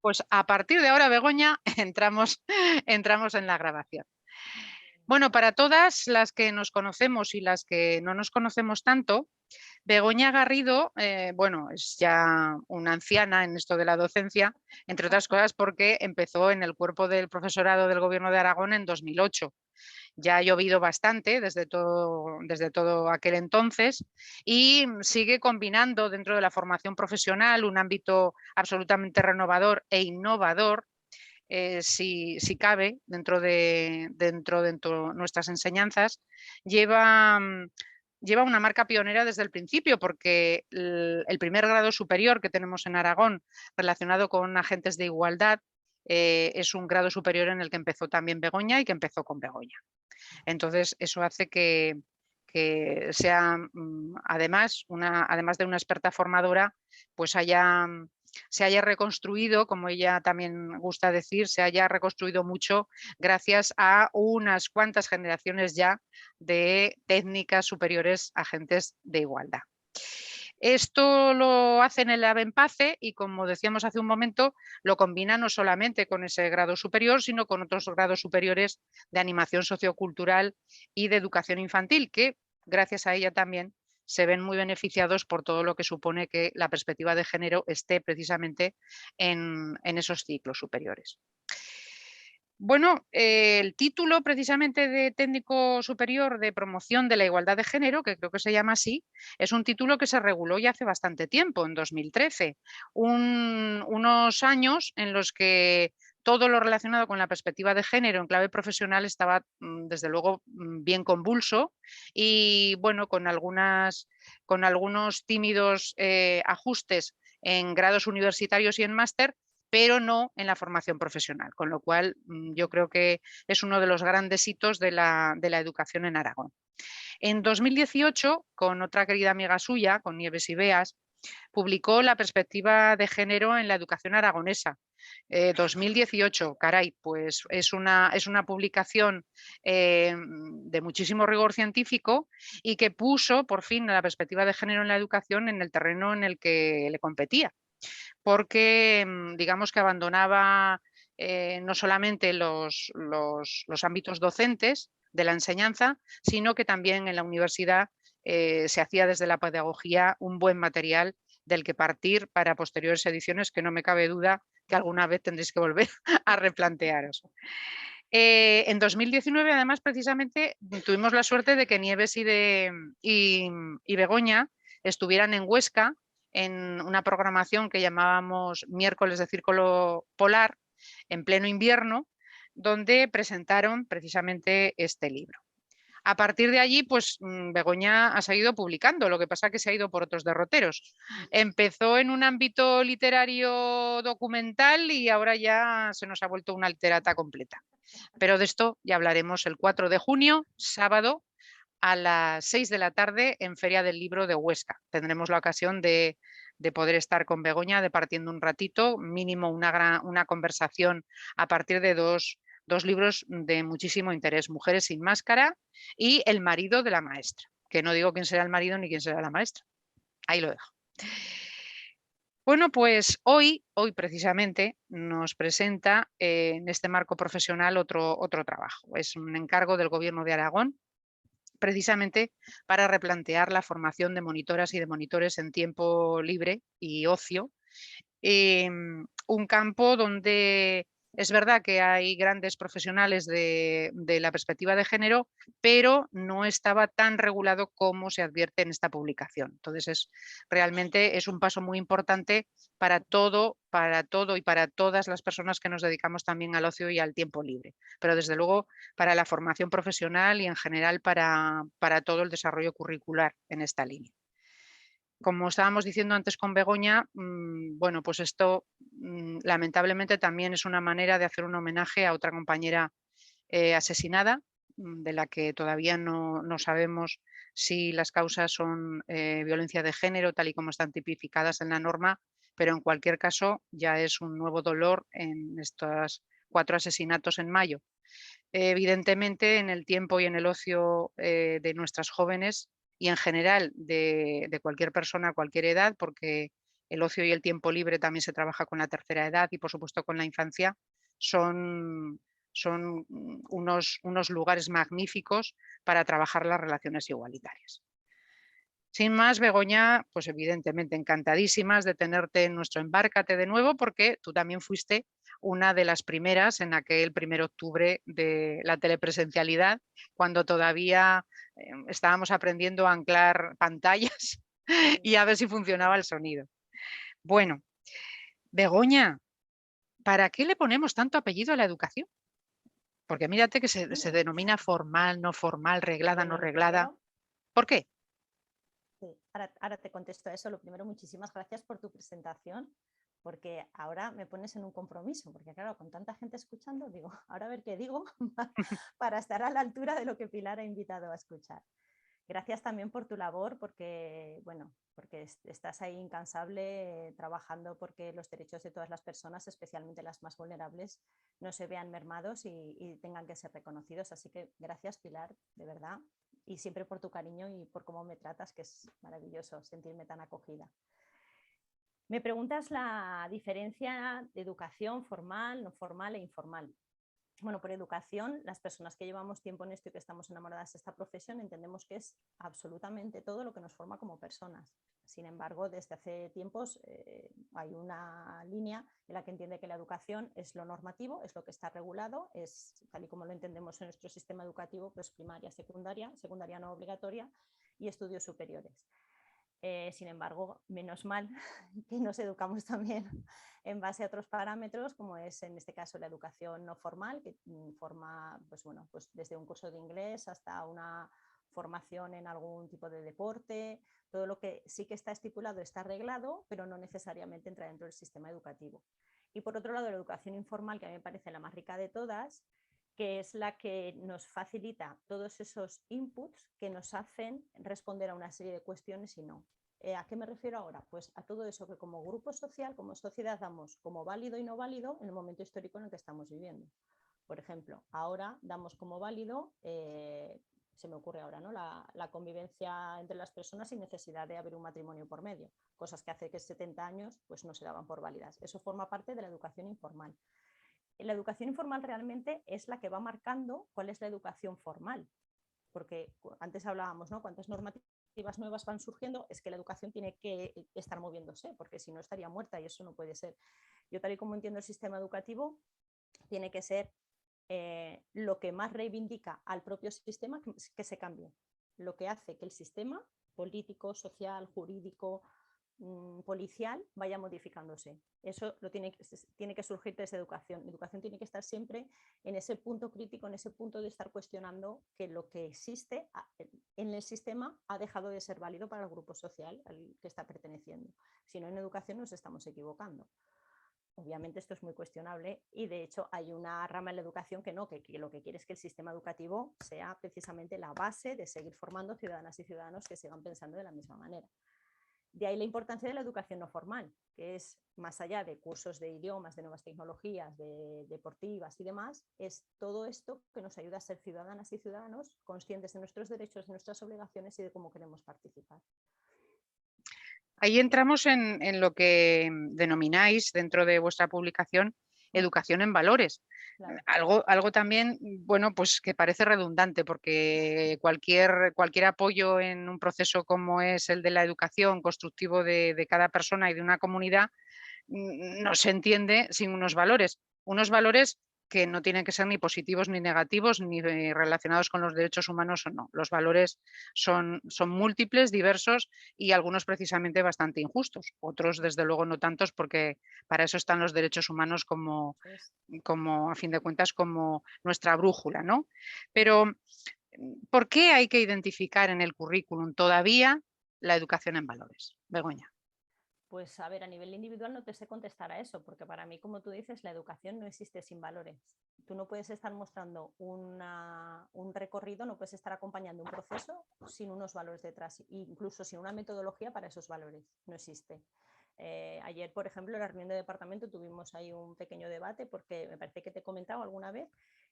Pues a partir de ahora, Begoña, entramos en la grabación. Bueno, para todas las que nos conocemos y las que no nos conocemos tanto, Begoña Garrido, bueno, es ya una anciana en esto de la docencia, entre otras cosas porque empezó en el cuerpo del profesorado del Gobierno de Aragón en 2008. Ya ha llovido bastante desde todo aquel entonces y sigue combinando dentro de la formación profesional un ámbito absolutamente renovador e innovador, si cabe, dentro de nuestras enseñanzas. Lleva, lleva una marca pionera desde el principio, porque el primer grado superior que tenemos en Aragón relacionado con agentes de igualdad es un grado superior en el que empezó también Begoña y que empezó con Begoña. Entonces, eso hace que sea, además de una experta formadora, pues se haya reconstruido, como ella también gusta decir, se haya reconstruido mucho gracias a unas cuantas generaciones ya de técnicas superiores agentes de igualdad. Esto lo hacen en el ABEMPACE y, como decíamos hace un momento, lo combina no solamente con ese grado superior, sino con otros grados superiores de animación sociocultural y de educación infantil, que gracias a ella también se ven muy beneficiados por todo lo que supone que la perspectiva de género esté precisamente en esos ciclos superiores. Bueno, el título precisamente de técnico superior de promoción de la igualdad de género, que creo que se llama así, es un título que se reguló ya hace bastante tiempo, en 2013, unos años en los que todo lo relacionado con la perspectiva de género en clave profesional estaba, desde luego, bien convulso y, bueno, con algunos tímidos ajustes en grados universitarios y en máster, pero no en la formación profesional, con lo cual yo creo que es uno de los grandes hitos de la educación en Aragón. En 2018, con otra querida amiga suya, con Nieves Ibeas, publicó La perspectiva de género en la educación aragonesa. 2018, caray, pues es una publicación de muchísimo rigor científico y que puso por fin la perspectiva de género en la educación en el terreno en el que le competía, porque digamos que abandonaba no solamente los ámbitos docentes de la enseñanza, sino que también en la universidad se hacía desde la pedagogía un buen material del que partir para posteriores ediciones, que no me cabe duda que alguna vez tendréis que volver a replantearos. En 2019, además, precisamente, tuvimos la suerte de que Nieves y Begoña estuvieran en Huesca en una programación que llamábamos Miércoles de Círculo Polar, en pleno invierno, donde presentaron precisamente este libro. A partir de allí, pues Begoña ha seguido publicando, lo que pasa es que se ha ido por otros derroteros. Empezó en un ámbito literario documental y ahora ya se nos ha vuelto una literata completa. Pero de esto ya hablaremos el 4 de junio, sábado, a las 6 de la tarde en Feria del Libro de Huesca. Tendremos la ocasión de poder estar con Begoña departiendo un ratito, mínimo una conversación a partir de dos libros de muchísimo interés, Mujeres sin máscara y El marido de la maestra, que no digo quién será el marido ni quién será la maestra. Ahí lo dejo. Bueno, pues hoy precisamente nos presenta en este marco profesional otro trabajo. Es un encargo del Gobierno de Aragón, precisamente para replantear la formación de monitoras y de monitores en tiempo libre y ocio. Un campo donde es verdad que hay grandes profesionales de la perspectiva de género, pero no estaba tan regulado como se advierte en esta publicación. Entonces, realmente es un paso muy importante para todo y para todas las personas que nos dedicamos también al ocio y al tiempo libre, pero desde luego para la formación profesional y en general para todo el desarrollo curricular en esta línea. Como estábamos diciendo antes con Begoña, bueno, pues esto lamentablemente también es una manera de hacer un homenaje a otra compañera asesinada, de la que todavía no sabemos si las causas son violencia de género, tal y como están tipificadas en la norma, pero en cualquier caso ya es un nuevo dolor en estos 4 asesinatos en mayo. Evidentemente, en el tiempo y en el ocio de nuestras jóvenes y en general de cualquier persona a cualquier edad, porque el ocio y el tiempo libre también se trabaja con la tercera edad y, por supuesto, con la infancia, son, son unos lugares magníficos para trabajar las relaciones igualitarias. Sin más, Begoña, pues evidentemente encantadísimas de tenerte en nuestro Embárcate de nuevo, porque tú también fuiste una de las primeras en aquel 1 de octubre de la telepresencialidad, cuando todavía estábamos aprendiendo a anclar pantallas y a ver si funcionaba el sonido. Bueno, Begoña, ¿para qué le ponemos tanto apellido a la educación? Porque mírate que se denomina formal, no formal, reglada, no Bueno, lo reglada. primero, ¿Por qué? sí, ahora te contesto a eso. Lo primero, muchísimas gracias por tu presentación, porque ahora me pones en un compromiso, porque claro, con tanta gente escuchando, digo, ahora a ver qué digo para estar a la altura de lo que Pilar ha invitado a escuchar. Gracias también por tu labor, porque, bueno, porque estás ahí incansable trabajando porque los derechos de todas las personas, especialmente las más vulnerables, no se vean mermados y tengan que ser reconocidos. Así que gracias, Pilar, de verdad. Y siempre por tu cariño y por cómo me tratas, que es maravilloso sentirme tan acogida. Me preguntas la diferencia de educación formal, no formal e informal. Bueno, por educación, las personas que llevamos tiempo en esto y que estamos enamoradas de esta profesión entendemos que es absolutamente todo lo que nos forma como personas. Sin embargo, desde hace tiempos hay una línea en la que entiende que la educación es lo normativo, es lo que está regulado, es tal y como lo entendemos en nuestro sistema educativo, pues primaria, secundaria no obligatoria y estudios superiores. Sin embargo, menos mal que nos educamos también en base a otros parámetros, como es en este caso la educación no formal, que forma pues, bueno, pues desde un curso de inglés hasta una formación en algún tipo de deporte, todo lo que sí que está estipulado está arreglado, pero no necesariamente entra dentro del sistema educativo. Y por otro lado, la educación informal, que a mí me parece la más rica de todas, que es la que nos facilita todos esos inputs que nos hacen responder a una serie de cuestiones y no. ¿A qué me refiero ahora? Pues a todo eso que como grupo social, como sociedad, damos como válido y no válido en el momento histórico en el que estamos viviendo. Por ejemplo, ahora damos como válido, se me ocurre ahora, ¿no? La convivencia entre las personas sin necesidad de haber un matrimonio por medio, cosas que hace que 70 años pues, no se daban por válidas. Eso forma parte de la educación informal. La educación informal realmente es la que va marcando cuál es la educación formal, porque antes hablábamos, ¿no? Cuántas normativas nuevas van surgiendo, es que la educación tiene que estar moviéndose, porque si no estaría muerta y eso no puede ser. Yo tal y como entiendo el sistema educativo, tiene que ser lo que más reivindica al propio sistema que se cambie, lo que hace que el sistema político, social, jurídico, policial vaya modificándose. Eso tiene que surgir desde educación. La educación tiene que estar siempre en ese punto crítico, en ese punto de estar cuestionando que lo que existe en el sistema ha dejado de ser válido para el grupo social al que está perteneciendo. Si no, en educación nos estamos equivocando. Obviamente esto es muy cuestionable y de hecho hay una rama en la educación que no, que lo que quiere es que el sistema educativo sea precisamente la base de seguir formando ciudadanas y ciudadanos que sigan pensando de la misma manera. De ahí la importancia de la educación no formal, que es más allá de cursos de idiomas, de nuevas tecnologías, de deportivas y demás, es todo esto que nos ayuda a ser ciudadanas y ciudadanos conscientes de nuestros derechos, de nuestras obligaciones y de cómo queremos participar. Ahí entramos en lo que denomináis dentro de vuestra publicación educación en valores. Claro. Algo también, bueno, pues que parece redundante, porque cualquier apoyo en un proceso como es el de la educación constructivo de cada persona y de una comunidad no se entiende sin unos valores. Unos valores que no tienen que ser ni positivos ni negativos, ni relacionados con los derechos humanos o no. Los valores son múltiples, diversos y algunos precisamente bastante injustos. Otros, desde luego, no tantos, porque para eso están los derechos humanos como a fin de cuentas, como nuestra brújula, ¿no? Pero, ¿por qué hay que identificar en el currículum todavía la educación en valores? Begoña. Pues a ver, a nivel individual no te sé contestar a eso, porque para mí, como tú dices, la educación no existe sin valores. Tú no puedes estar mostrando un recorrido, no puedes estar acompañando un proceso sin unos valores detrás, incluso sin una metodología para esos valores. No existe. Ayer, por ejemplo, en la reunión de departamento tuvimos ahí un pequeño debate, porque me parece que te he comentado alguna vez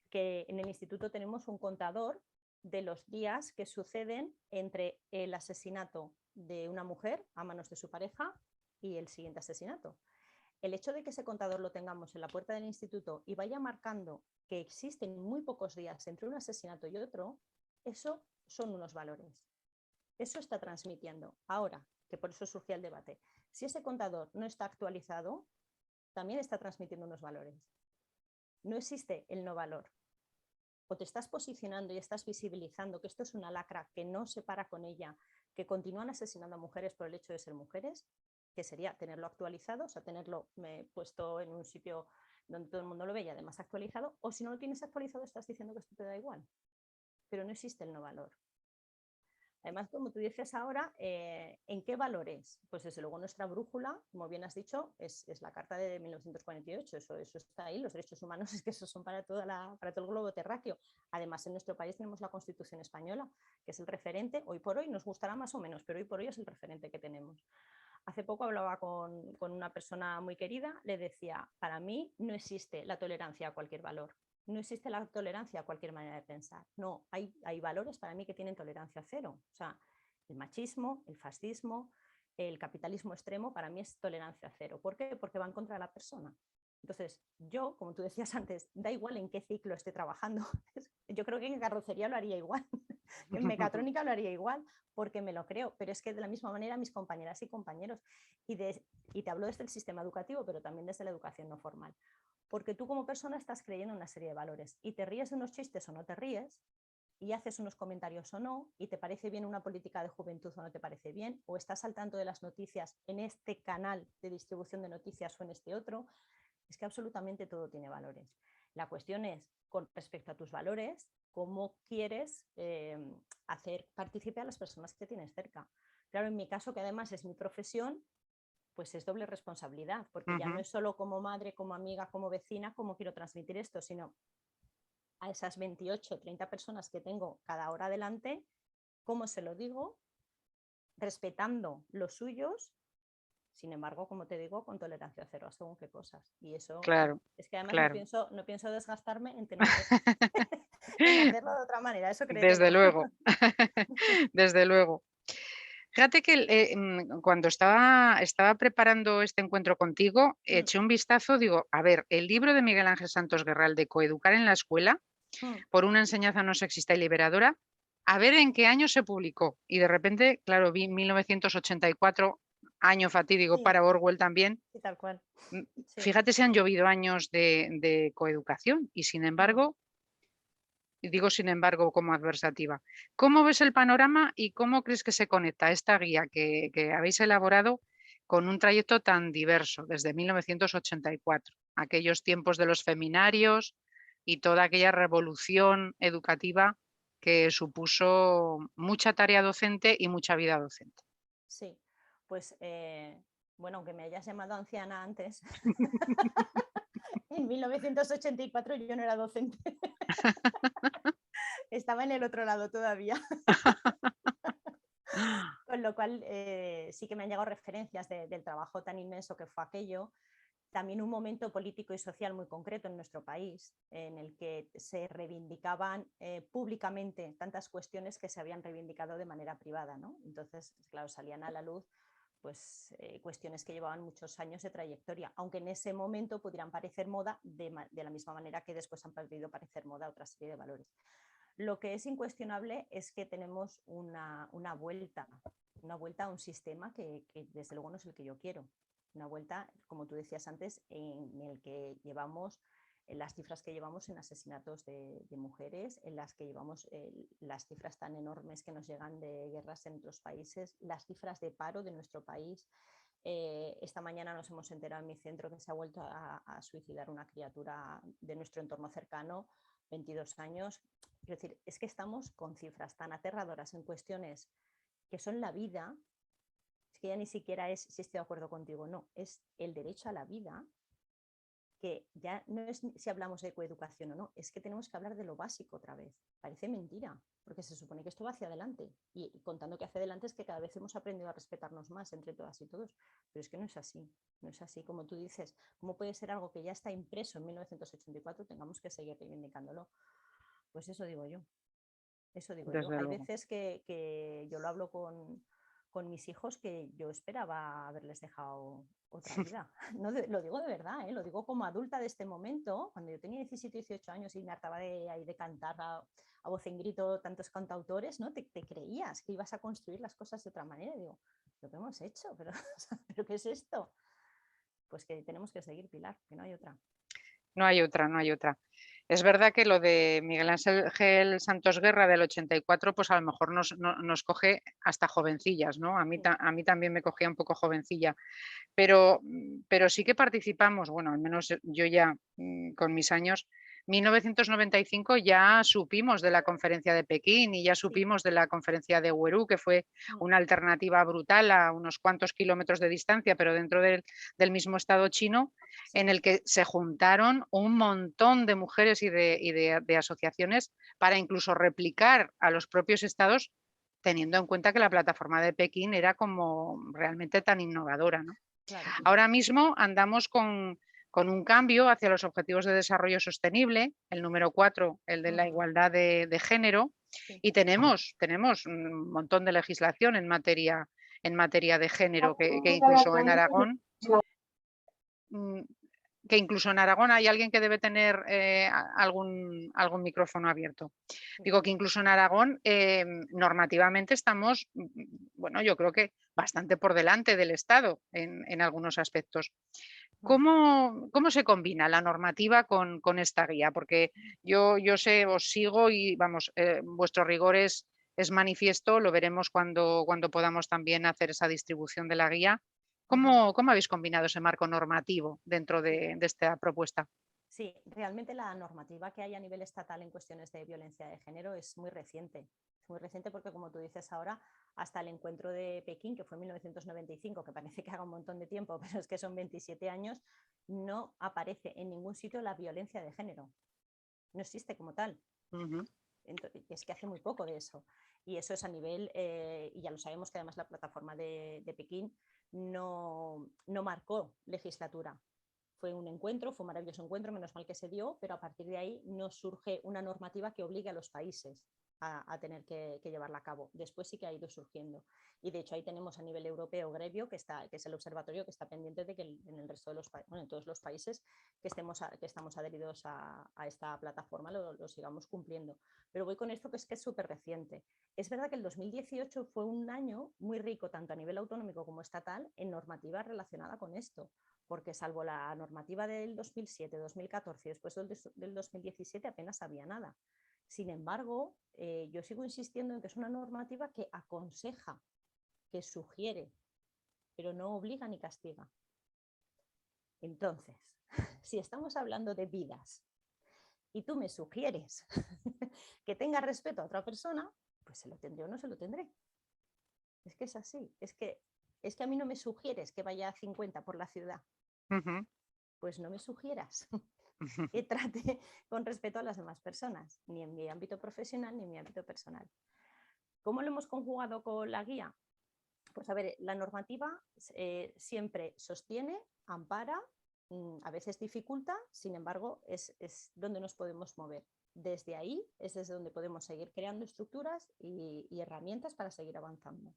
que en el instituto tenemos un contador de los días que suceden entre el asesinato de una mujer a manos de su pareja y el siguiente asesinato. El hecho de que ese contador lo tengamos en la puerta del instituto y vaya marcando que existen muy pocos días entre un asesinato y otro, eso son unos valores. Eso está transmitiendo. Ahora, que por eso surgía el debate, si ese contador no está actualizado, también está transmitiendo unos valores. No existe el no valor. O te estás posicionando y estás visibilizando que esto es una lacra que no se para con ella, que continúan asesinando a mujeres por el hecho de ser mujeres, que sería tenerlo actualizado, o sea, tenerlo puesto en un sitio donde todo el mundo lo ve y además actualizado, o si no lo tienes actualizado estás diciendo que esto te da igual. Pero no existe el no valor. Además, como tú dices ahora, ¿en qué valores? Pues desde luego nuestra brújula, como bien has dicho, es la Carta de 1948, eso está ahí, los derechos humanos es que esos son para todo el globo terráqueo. Además, en nuestro país tenemos la Constitución española, que es el referente, hoy por hoy nos gustará más o menos, pero hoy por hoy es el referente que tenemos. Hace poco hablaba con una persona muy querida, le decía, para mí no existe la tolerancia a cualquier valor. No existe la tolerancia a cualquier manera de pensar. No, hay valores para mí que tienen tolerancia cero. O sea, el machismo, el fascismo, el capitalismo extremo, para mí es tolerancia cero. ¿Por qué? Porque van contra la persona. Entonces, yo, como tú decías antes, da igual en qué ciclo esté trabajando. Yo creo que en carrocería lo haría igual, en mecatrónica lo haría igual, porque me lo creo. Pero es que de la misma manera mis compañeras y compañeros, y te hablo desde el sistema educativo, pero también desde la educación no formal. Porque tú como persona estás creyendo en una serie de valores y te ríes de unos chistes o no te ríes, y haces unos comentarios o no, y te parece bien una política de juventud o no te parece bien, o estás al tanto de las noticias en este canal de distribución de noticias o en este otro. Es que absolutamente todo tiene valores. La cuestión es, con respecto a tus valores, cómo quieres hacer partícipe a las personas que tienes cerca. Claro, en mi caso, que además es mi profesión, pues es doble responsabilidad, porque ya no es solo como madre, como amiga, como vecina, cómo quiero transmitir esto, sino a esas 28, 30 personas que tengo cada hora delante, cómo se lo digo, respetando los suyos, sin embargo, como te digo, con tolerancia cero a según qué cosas. Y eso, Claro, es que además claro. no pienso desgastarme en tener en hacerlo de otra manera, eso créetelo. Desde luego, desde luego. Fíjate que cuando estaba preparando este encuentro contigo, eché un vistazo, digo, a ver, el libro de Miguel Ángel Santos Guerral de Coeducar en la escuela, por una enseñanza no sexista y liberadora, a ver en qué año se publicó. Y de repente, claro, vi 1984, año fatídico Sí, para Orwell también. sí, tal cual. Sí. Fíjate si han llovido años de coeducación y sin embargo, y digo sin embargo como adversativa, ¿cómo ves el panorama y cómo crees que se conecta esta guía que habéis elaborado con un trayecto tan diverso desde 1984, aquellos tiempos de los feminarios y toda aquella revolución educativa que supuso mucha tarea docente y mucha vida docente? Sí, pues bueno, aunque me hayas llamado anciana antes, en 1984 yo no era docente, estaba en el otro lado todavía. Con lo cual sí que me han llegado referencias del trabajo tan inmenso que fue aquello. También un momento político y social muy concreto en nuestro país, en el que se reivindicaban públicamente tantas cuestiones que se habían reivindicado de manera privada, ¿no? Entonces, claro, salían a la luz pues, cuestiones que llevaban muchos años de trayectoria, aunque en ese momento pudieran parecer moda de la misma manera que después han podido parecer moda otra serie de valores. Lo que es incuestionable es que tenemos una vuelta a un sistema que desde luego no es el que yo quiero. Una vuelta, como tú decías antes, en el que llevamos las cifras que llevamos en asesinatos de mujeres, en las que llevamos las cifras tan enormes que nos llegan de guerras en otros países, las cifras de paro de nuestro país. Esta mañana nos hemos enterado en mi centro que se ha vuelto a suicidar una criatura de nuestro entorno cercano, 22 años. Quiero decir, es que estamos con cifras tan aterradoras en cuestiones que son la vida, es que ya ni siquiera es si estoy de acuerdo contigo o no, es el derecho a la vida, que ya no es si hablamos de coeducación o no, es que tenemos que hablar de lo básico otra vez. Parece mentira, porque se supone que esto va hacia adelante. Y contando que hacia adelante es que cada vez hemos aprendido a respetarnos más entre todas y todos. Pero es que no es así, no es así. Como tú dices, ¿cómo puede ser algo que ya está impreso en 1984, tengamos que seguir reivindicándolo? Pues eso digo yo. Eso digo yo. Desde Hay luego. veces que yo lo hablo con mis hijos que yo esperaba haberles dejado otra vida. No, lo digo de verdad, lo digo como adulta de este momento, cuando yo tenía 17, 18 años y me hartaba de cantar a voz en grito tantos cantautores, ¿no? Te creías que ibas a construir las cosas de otra manera. Y digo, lo que hemos hecho, pero, ¿pero qué es esto? Pues que tenemos que seguir, Pilar, que no hay otra. No hay otra, no hay otra. Es verdad que lo de Miguel Ángel Santos Guerra del 84, pues a lo mejor nos coge hasta jovencillas, ¿no? A mí también me cogía un poco jovencilla, pero sí que participamos, bueno, al menos yo ya con mis años, 1995 ya supimos de la conferencia de Pekín y ya supimos de la conferencia de Uerú, que fue una alternativa brutal a unos cuantos kilómetros de distancia, pero dentro del mismo estado chino, en el que se juntaron un montón de mujeres y de asociaciones para incluso replicar a los propios estados, teniendo en cuenta que la plataforma de Pekín era como realmente tan innovadora, ¿no? Claro. Ahora mismo andamos con un cambio hacia los objetivos de desarrollo sostenible, el número 4, el de la igualdad de género, y tenemos un montón de legislación en materia de género que incluso en Aragón hay alguien que debe tener algún micrófono abierto. Digo que incluso en Aragón normativamente estamos, bueno, yo creo que bastante por delante del Estado en algunos aspectos. ¿Cómo se combina la normativa con esta guía? Porque yo sé, os sigo y vamos, vuestro rigor es manifiesto, lo veremos cuando podamos también hacer esa distribución de la guía. ¿Cómo habéis combinado ese marco normativo dentro de esta propuesta? Sí, realmente la normativa que hay a nivel estatal en cuestiones de violencia de género es muy reciente. Es muy reciente porque, como tú dices ahora, hasta el encuentro de Pekín, que fue en 1995, que parece que haga un montón de tiempo, pero es que son 27 años, no aparece en ningún sitio la violencia de género. No existe como tal. Entonces, es que hace muy poco de eso. Y eso es a nivel, y ya lo sabemos que además la plataforma de Pekín no marcó legislatura. Fue un encuentro, fue un maravilloso encuentro, menos mal que se dio, pero a partir de ahí no surge una normativa que obligue a los países a tener que llevarla a cabo. Después sí que ha ido surgiendo. Y de hecho ahí tenemos a nivel europeo Grevio, que es el observatorio que está pendiente de que en el resto de los países, bueno, en todos los países que estamos adheridos a esta plataforma lo sigamos cumpliendo. Pero voy con esto que es súper reciente. Es verdad que el 2018 fue un año muy rico, tanto a nivel autonómico como estatal, en normativa relacionada con esto, porque salvo la normativa del 2007, 2014 y después del 2017 apenas había nada. Sin embargo, yo sigo insistiendo en que es una normativa que aconseja, que sugiere, pero no obliga ni castiga. Entonces, si estamos hablando de vidas y tú me sugieres que tenga respeto a otra persona, pues se lo tendré o no se lo tendré. Es que es así, es que a mí no me sugieres que vaya a 50 por la ciudad. Pues no me sugieras que trate con respeto a las demás personas, ni en mi ámbito profesional ni en mi ámbito personal. ¿Cómo lo hemos conjugado con la guía? Pues a ver, la normativa siempre sostiene, ampara, a veces dificulta, sin embargo, es donde nos podemos mover. Desde ahí es desde donde podemos seguir creando estructuras y herramientas para seguir avanzando.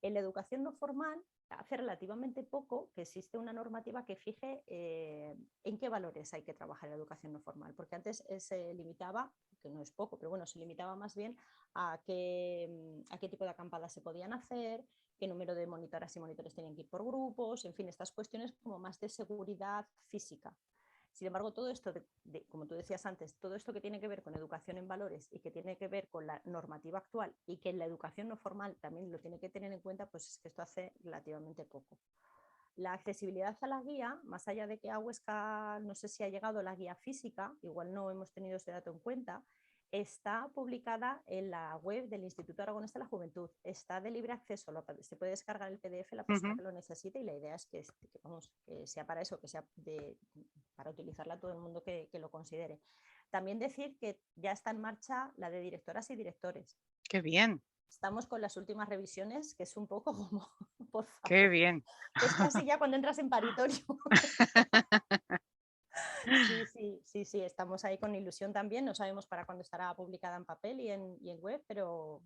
En la educación no formal, hace relativamente poco que existe una normativa que fije en qué valores hay que trabajar en la educación no formal, porque antes se limitaba, que no es poco, pero bueno, se limitaba más bien a qué tipo de acampadas se podían hacer, qué número de monitoras y monitores tenían que ir por grupos, en fin, estas cuestiones como más de seguridad física. Sin embargo, todo esto, como tú decías antes, todo esto que tiene que ver con educación en valores y que tiene que ver con la normativa actual y que en la educación no formal también lo tiene que tener en cuenta, pues es que esto hace relativamente poco. La accesibilidad a la guía, más allá de que a Huesca no sé si ha llegado la guía física, igual no hemos tenido este dato en cuenta, está publicada en la web del Instituto Aragonés de la Juventud. Está de libre acceso, se puede descargar el PDF la persona que lo necesite y la idea es que sea para eso, que sea para utilizarla todo el mundo que lo considere. También decir que ya está en marcha la de directoras y directores. ¡Qué bien! Estamos con las últimas revisiones, que es un poco como, por favor, ¡Qué bien! es casi ya cuando entras en paritorio. Sí, estamos ahí con ilusión también. No sabemos para cuándo estará publicada en papel y en web, pero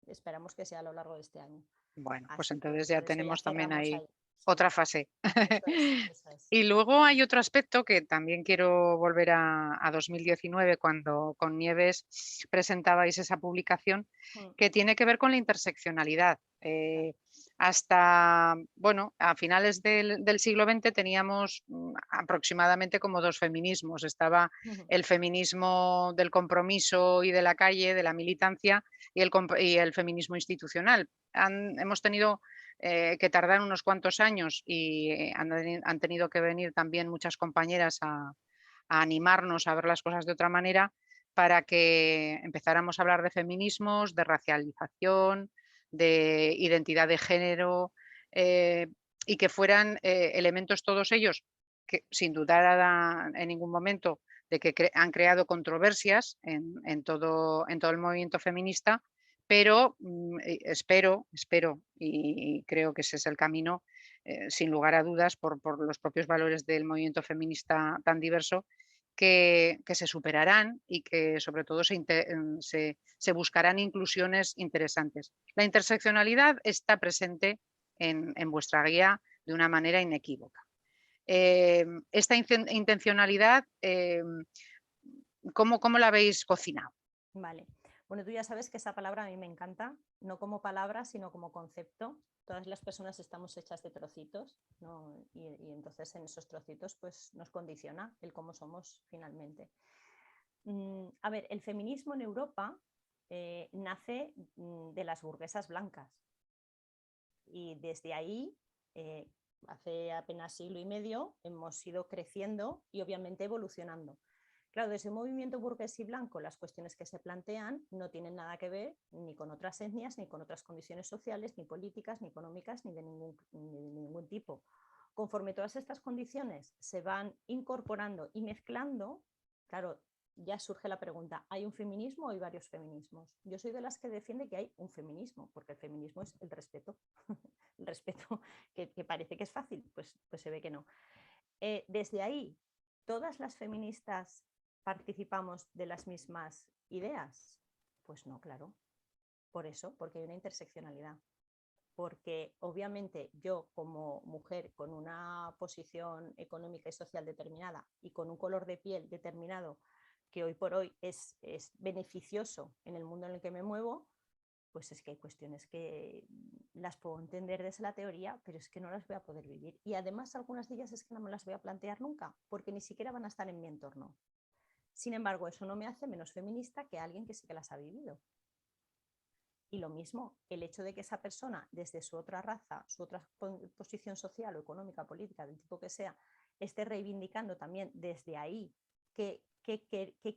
esperamos que sea a lo largo de este año. Bueno, pues Así que entonces ya por eso ya tenemos también cerramos ahí ahí. Sí, otra fase. eso es, eso es. Y luego hay otro aspecto que también quiero volver a 2019, cuando con Nieves presentabais esa publicación, Mm, que tiene que ver con la interseccionalidad. claro. Hasta, bueno, a finales del siglo XX teníamos aproximadamente como dos feminismos. Estaba Ujú, el feminismo del compromiso y de la calle, de la militancia, y el feminismo institucional. Hemos tenido que tardar unos cuantos años y han tenido que venir también muchas compañeras a animarnos a ver las cosas de otra manera para que empezáramos a hablar de feminismos, de racialización, de identidad de género, eh, y que fueran elementos todos ellos que sin dudar en ningún momento de que han creado controversias en todo el movimiento feminista, pero espero y creo que ese es el camino, sin lugar a dudas, por los propios valores del movimiento feminista tan diverso, que se superarán y que sobre todo se buscarán inclusiones interesantes. La interseccionalidad está presente en vuestra guía de una manera inequívoca. Esta intencionalidad, ¿cómo la habéis cocinado? vale. Bueno, tú ya sabes que esa palabra a mí me encanta, no como palabra, sino como concepto. Todas las personas estamos hechas de trocitos, ¿no? Y entonces en esos trocitos pues, nos condiciona el cómo somos finalmente. A ver, el feminismo en Europa nace de las burguesas blancas y desde ahí, eh, hace apenas siglo y medio, hemos ido creciendo y obviamente evolucionando. Claro, desde un movimiento burgués y blanco, las cuestiones que se plantean no tienen nada que ver ni con otras etnias, ni con otras condiciones sociales, ni políticas, ni económicas, ni de ningún tipo. Conforme todas estas condiciones se van incorporando y mezclando, claro, ya surge la pregunta, ¿hay un feminismo o hay varios feminismos? Yo soy de las que defiende que hay un feminismo, porque el feminismo es el respeto, el respeto que parece que es fácil, pues se ve que no. Desde ahí, ¿todas las feministas participamos de las mismas ideas? Pues no, claro. Por eso, porque hay una interseccionalidad. Porque obviamente yo como mujer con una posición económica y social determinada y con un color de piel determinado que hoy por hoy es beneficioso en el mundo en el que me muevo, pues es que hay cuestiones que las puedo entender desde la teoría, pero es que no las voy a poder vivir. Y además algunas de ellas es que no me las voy a plantear nunca, porque ni siquiera van a estar en mi entorno. Sin embargo, eso no me hace menos feminista que alguien que sí que las ha vivido. Y lo mismo, el hecho de que esa persona, desde su otra raza, su otra posición social o económica, política, del tipo que sea, esté reivindicando también desde ahí qué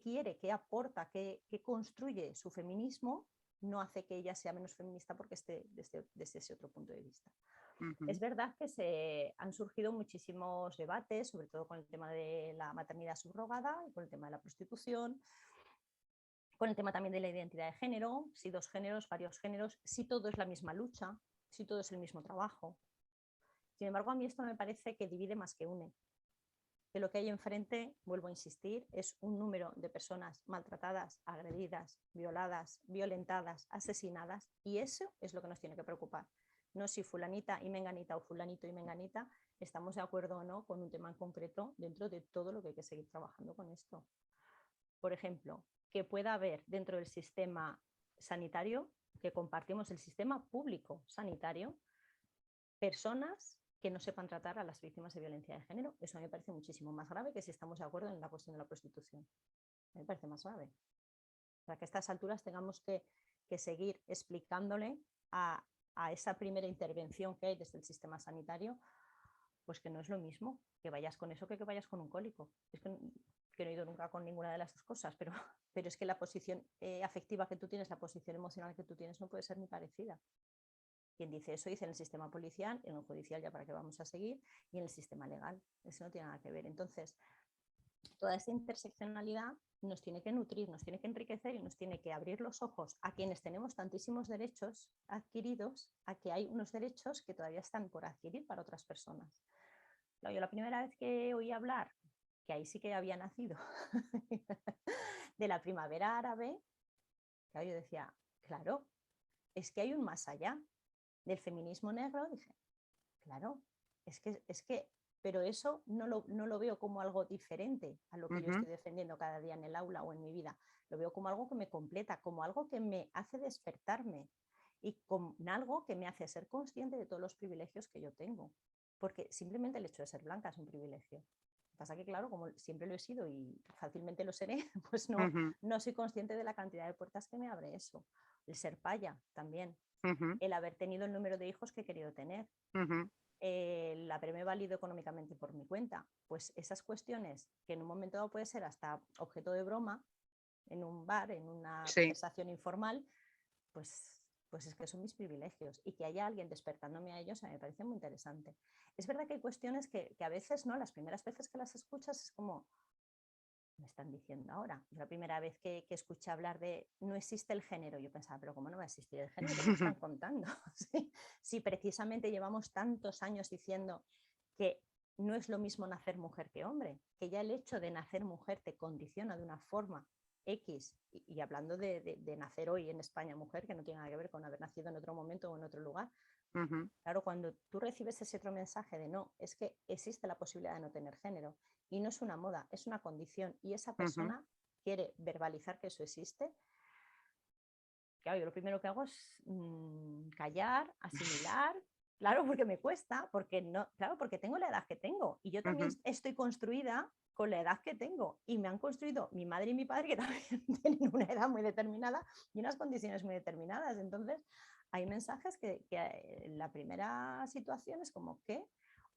quiere, qué aporta, qué construye su feminismo, no hace que ella sea menos feminista porque esté desde ese otro punto de vista. Es Ujú. verdad que se han surgido muchísimos debates, sobre todo con el tema de la maternidad subrogada y con el tema de la prostitución, con el tema también de la identidad de género, si dos géneros, varios géneros, si todo es la misma lucha, si todo es el mismo trabajo. Sin embargo, a mí esto me parece que divide más que une. Que lo que hay enfrente, vuelvo a insistir, es un número de personas maltratadas, agredidas, violadas, violentadas, asesinadas, y eso es lo que nos tiene que preocupar. No si fulanita y menganita o fulanito y menganita estamos de acuerdo o no con un tema en concreto dentro de todo lo que hay que seguir trabajando con esto. Por ejemplo, que pueda haber dentro del sistema sanitario, que compartimos el sistema público sanitario, personas que no sepan tratar a las víctimas de violencia de género. Eso me parece muchísimo más grave que si estamos de acuerdo en la cuestión de la prostitución. Me parece más grave. Para que a estas alturas tengamos que seguir explicándole a esa primera intervención que hay desde el sistema sanitario, pues que no es lo mismo que vayas con eso que vayas con un cólico. Es que no he ido nunca con ninguna de las dos cosas, pero es que la posición afectiva que tú tienes, la posición emocional que tú tienes no puede ser ni parecida. Quien dice eso dice en el sistema policial, en el judicial ya para qué vamos a seguir, y en el sistema legal. Eso no tiene nada que ver. Entonces, toda esta interseccionalidad nos tiene que nutrir, nos tiene que enriquecer y nos tiene que abrir los ojos a quienes tenemos tantísimos derechos adquiridos, a que hay unos derechos que todavía están por adquirir para otras personas. Yo la primera vez que oí hablar, que ahí sí que había nacido, de la primavera árabe, claro, yo decía, claro, es que hay un más allá. del feminismo negro, dije, claro, pero eso no lo veo como algo diferente a lo que yo estoy defendiendo cada día en el aula o en mi vida. Lo veo como algo que me completa, como algo que me hace despertarme y como algo que me hace ser consciente de todos los privilegios que yo tengo. Porque simplemente el hecho de ser blanca es un privilegio. Lo que pasa que, claro, como siempre lo he sido y fácilmente lo seré, pues no soy consciente de la cantidad de puertas que me abre eso. El ser paya también. El haber tenido el número de hijos que he querido tener. El haberme valido económicamente por mi cuenta. Pues esas cuestiones que en un momento dado puede ser hasta objeto de broma en un bar, en una conversación informal, pues es que son mis privilegios y que haya alguien despertándome a ellos me parece muy interesante. Es verdad que hay cuestiones que a veces, ¿no? Las primeras veces que las escuchas es como, me están diciendo ahora. Yo la primera vez que escuché hablar de no existe el género, yo pensaba, pero ¿cómo no va a existir el género? ¿Qué me están contando? Si precisamente llevamos tantos años diciendo que no es lo mismo nacer mujer que hombre, que ya el hecho de nacer mujer te condiciona de una forma X, y hablando de nacer hoy en España mujer, que no tiene nada que ver con haber nacido en otro momento o en otro lugar. Claro, cuando tú recibes ese otro mensaje de no, es que existe la posibilidad de no tener género y no es una moda, es una condición y esa persona quiere verbalizar que eso existe, claro, yo lo primero que hago es callar, asimilar, claro, porque me cuesta, porque no, claro, porque tengo la edad que tengo y yo también estoy construida con la edad que tengo y me han construido mi madre y mi padre que también tienen una edad muy determinada y unas condiciones muy determinadas. Entonces, hay mensajes que la primera situación es como ¿qué?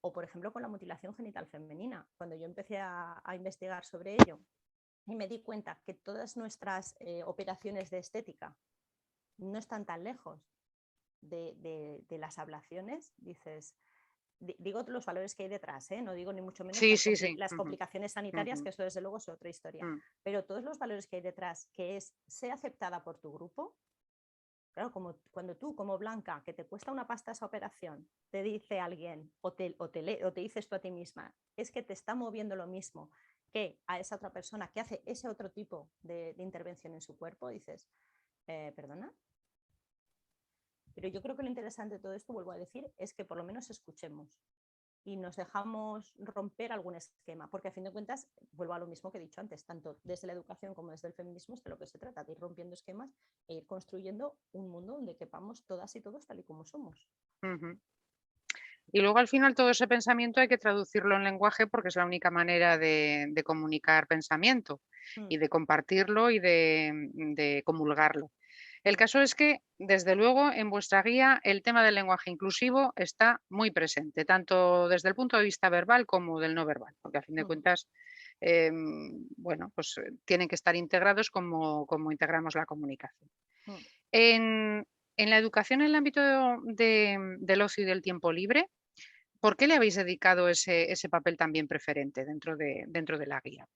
O por ejemplo con la mutilación genital femenina. Cuando yo empecé a investigar sobre ello y me di cuenta que todas nuestras operaciones de estética no están tan lejos de las ablaciones, dices, digo los valores que hay detrás, no digo ni mucho menos las complicaciones sanitarias, que eso desde luego es otra historia, pero todos los valores que hay detrás, que es ser aceptada por tu grupo. Claro, como cuando tú, como blanca, que te cuesta una pasta esa operación, te dice alguien o te dices tú a ti misma, es que te está moviendo lo mismo que a esa otra persona que hace ese otro tipo de intervención en su cuerpo, dices, ¿perdona? Pero yo creo que lo interesante de todo esto, vuelvo a decir, es que por lo menos escuchemos y nos dejamos romper algún esquema, porque a fin de cuentas, vuelvo a lo mismo que he dicho antes, tanto desde la educación como desde el feminismo es de lo que se trata, de ir rompiendo esquemas e ir construyendo un mundo donde quepamos todas y todos tal y como somos. Y luego al final todo ese pensamiento hay que traducirlo en lenguaje porque es la única manera de comunicar pensamiento y de compartirlo y de comulgarlo. El caso es que, desde luego, en vuestra guía el tema del lenguaje inclusivo está muy presente, tanto desde el punto de vista verbal como del no verbal, porque a fin de cuentas, bueno, pues tienen que estar integrados como integramos la comunicación. En la educación en el ámbito del ocio y del tiempo libre, ¿por qué le habéis dedicado ese papel también preferente dentro de la guía?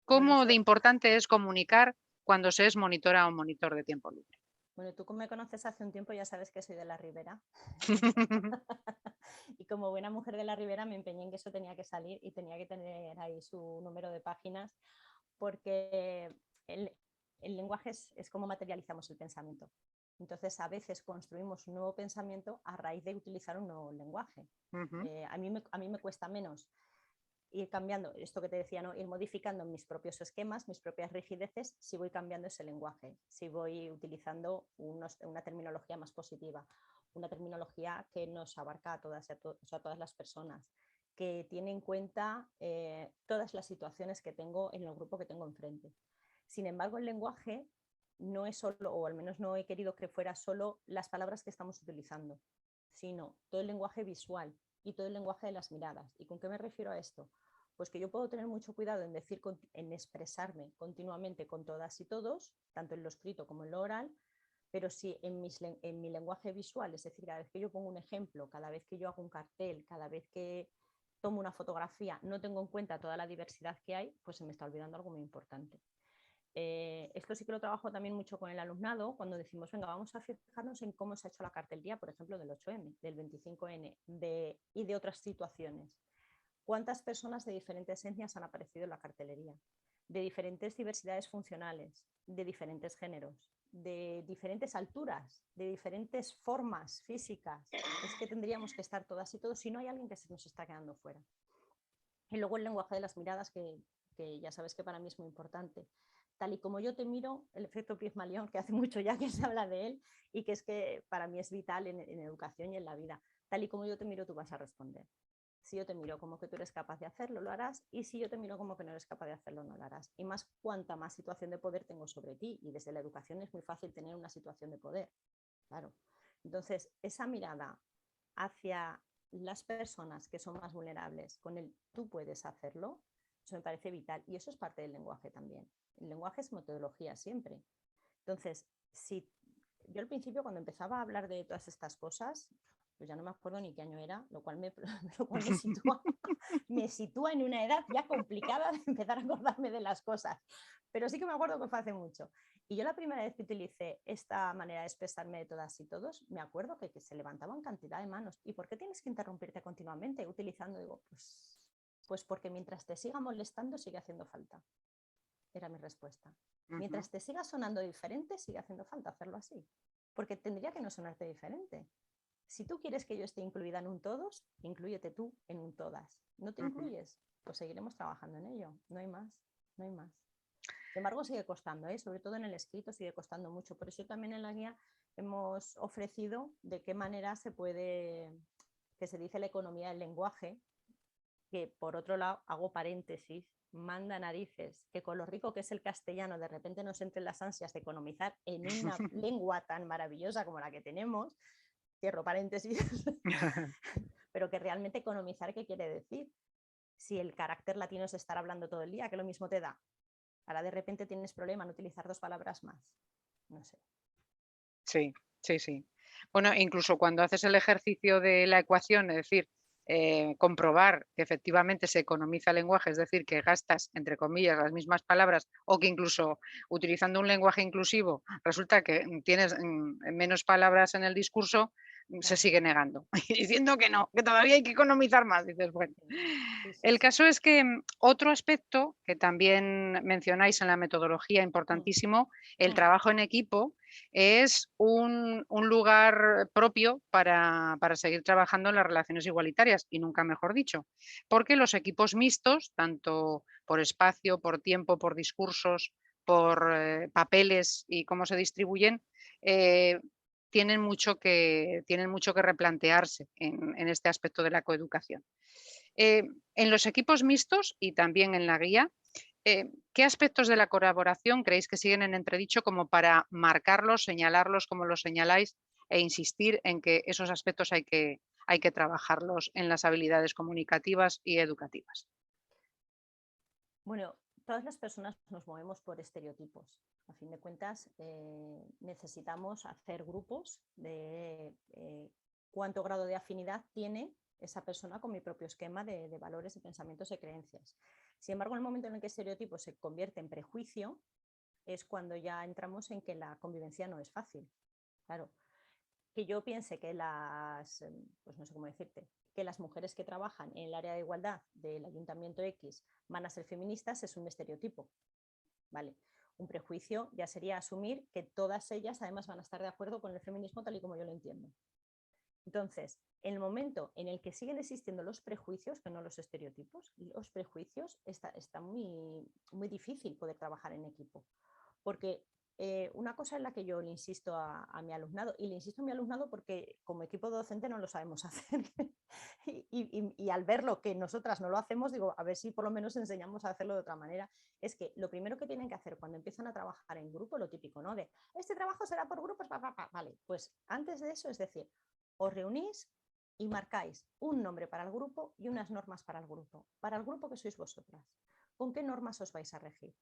¿Cómo de importante es comunicar cuando se es monitora o monitor de tiempo libre? Bueno, tú como me conoces hace un tiempo ya sabes que soy de la Ribera. Y como buena mujer de la Ribera me empeñé en que eso tenía que salir y tenía que tener ahí su número de páginas, porque el lenguaje es como materializamos el pensamiento. Entonces, a veces construimos un nuevo pensamiento a raíz de utilizar un nuevo lenguaje. A mí me cuesta menos ir cambiando, esto que te decía, ¿no? Ir modificando mis propios esquemas, mis propias rigideces, si voy cambiando ese lenguaje, si voy utilizando una terminología más positiva, una terminología que nos abarca a todas, a todas las personas, que tiene en cuenta todas las situaciones que tengo en el grupo que tengo enfrente. Sin embargo, el lenguaje no es solo, o al menos no he querido que fuera solo las palabras que estamos utilizando, sino todo el lenguaje visual y todo el lenguaje de las miradas. ¿Y con qué me refiero a esto? Pues que yo puedo tener mucho cuidado en expresarme continuamente con todas y todos, tanto en lo escrito como en lo oral, pero si en mi lenguaje visual, es decir, cada vez que yo pongo un ejemplo, cada vez que yo hago un cartel, cada vez que tomo una fotografía, no tengo en cuenta toda la diversidad que hay, pues se me está olvidando algo muy importante. Esto sí que lo trabajo también mucho con el alumnado cuando decimos, venga, vamos a fijarnos en cómo se ha hecho la cartelería, por ejemplo, del 8M, del 25N y de otras situaciones. ¿Cuántas personas de diferentes etnias han aparecido en la cartelería? de diferentes diversidades funcionales, de diferentes géneros, de diferentes alturas, de diferentes formas físicas. Es que tendríamos que estar todas y todos si no hay alguien que se nos está quedando fuera. Y luego el lenguaje de las miradas, que ya sabes que para mí es muy importante. Tal y como yo te miro, el efecto Pigmalión, que hace mucho ya que se habla de él y que es que para mí es vital en educación y en la vida. Tal y como yo te miro, tú vas a responder. Si yo te miro como que tú eres capaz de hacerlo, lo harás. Y si yo te miro como que no eres capaz de hacerlo, no lo harás. Y más cuanta más situación de poder tengo sobre ti. Y desde la educación es muy fácil tener una situación de poder. Claro. Entonces, esa mirada hacia las personas que son más vulnerables, con el tú puedes hacerlo, eso me parece vital. Y eso es parte del lenguaje también. El lenguaje es metodología siempre. Entonces, si yo al principio cuando empezaba a hablar de todas estas cosas, pues ya no me acuerdo ni qué año era, lo cual me sitúa en una edad ya complicada de empezar a acordarme de las cosas. Pero sí que me acuerdo que fue hace mucho. Y yo la primera vez que utilicé esta manera de expresarme de todas y todos, me acuerdo que se levantaban cantidad de manos. ¿Y por qué tienes que interrumpirte continuamente utilizando? Digo, pues porque mientras te siga molestando sigue haciendo falta. Era mi respuesta. Mientras te siga sonando diferente, sigue haciendo falta hacerlo así. Porque tendría que no sonarte diferente. Si tú quieres que yo esté incluida en un todos, inclúyete tú en un todas. ¿No te incluyes? Pues seguiremos trabajando en ello. No hay más, no hay más. Sin embargo, sigue costando, sobre todo en el escrito sigue costando mucho. Por eso también en la guía hemos ofrecido de qué manera se puede, que se dice la economía del lenguaje, que por otro lado, hago paréntesis, manda narices, que con lo rico que es el castellano, de repente nos entren las ansias de economizar en una lengua tan maravillosa como la que tenemos, cierro paréntesis, pero que realmente economizar, ¿qué quiere decir? Si el carácter latino es estar hablando todo el día, que lo mismo te da. Ahora de repente tienes problema en utilizar 2 palabras más. No sé. Sí, sí, sí. Bueno, incluso cuando haces el ejercicio de la ecuación, es decir, comprobar que efectivamente se economiza el lenguaje, es decir, que gastas, entre comillas, las mismas palabras o que incluso utilizando un lenguaje inclusivo resulta que tienes menos palabras en el discurso, se sigue negando y diciendo que no, que todavía hay que economizar más. Dices, bueno. El caso es que otro aspecto que también mencionáis en la metodología importantísimo, el trabajo en equipo, es un lugar propio para seguir trabajando en las relaciones igualitarias, y nunca mejor dicho, porque los equipos mixtos, tanto por espacio, por tiempo, por discursos, por papeles y cómo se distribuyen, tienen mucho que replantearse en este aspecto de la coeducación. En los equipos mixtos y también en la guía, ¿qué aspectos de la colaboración creéis que siguen en entredicho como para marcarlos, señalarlos como los señaláis e insistir en que esos aspectos hay que trabajarlos en las habilidades comunicativas y educativas? Bueno, todas las personas nos movemos por estereotipos. A fin de cuentas, necesitamos hacer grupos de cuánto grado de afinidad tiene esa persona con mi propio esquema de valores, de pensamientos y creencias. Sin embargo, en el momento en el que el estereotipo se convierte en prejuicio, es cuando ya entramos en que la convivencia no es fácil. Claro, que yo piense que pues no sé cómo decirte, que las mujeres que trabajan en el área de igualdad del Ayuntamiento X van a ser feministas es un estereotipo, ¿vale? Un prejuicio ya sería asumir que todas ellas además van a estar de acuerdo con el feminismo tal y como yo lo entiendo. Entonces, en el momento en el que siguen existiendo los prejuicios, que no los estereotipos, los prejuicios, está muy, muy difícil poder trabajar en equipo. Porque una cosa en la que yo le insisto a mi alumnado, y le insisto a mi alumnado porque como equipo docente no lo sabemos hacer, y al verlo que nosotras no lo hacemos, digo, a ver si por lo menos enseñamos a hacerlo de otra manera, es que lo primero que tienen que hacer cuando empiezan a trabajar en grupo, lo típico, ¿no? De, este trabajo será por grupos, vale, pues antes de eso, es decir, os reunís y marcáis un nombre para el grupo y unas normas para el grupo. Para el grupo que sois vosotras, ¿con qué normas os vais a regir?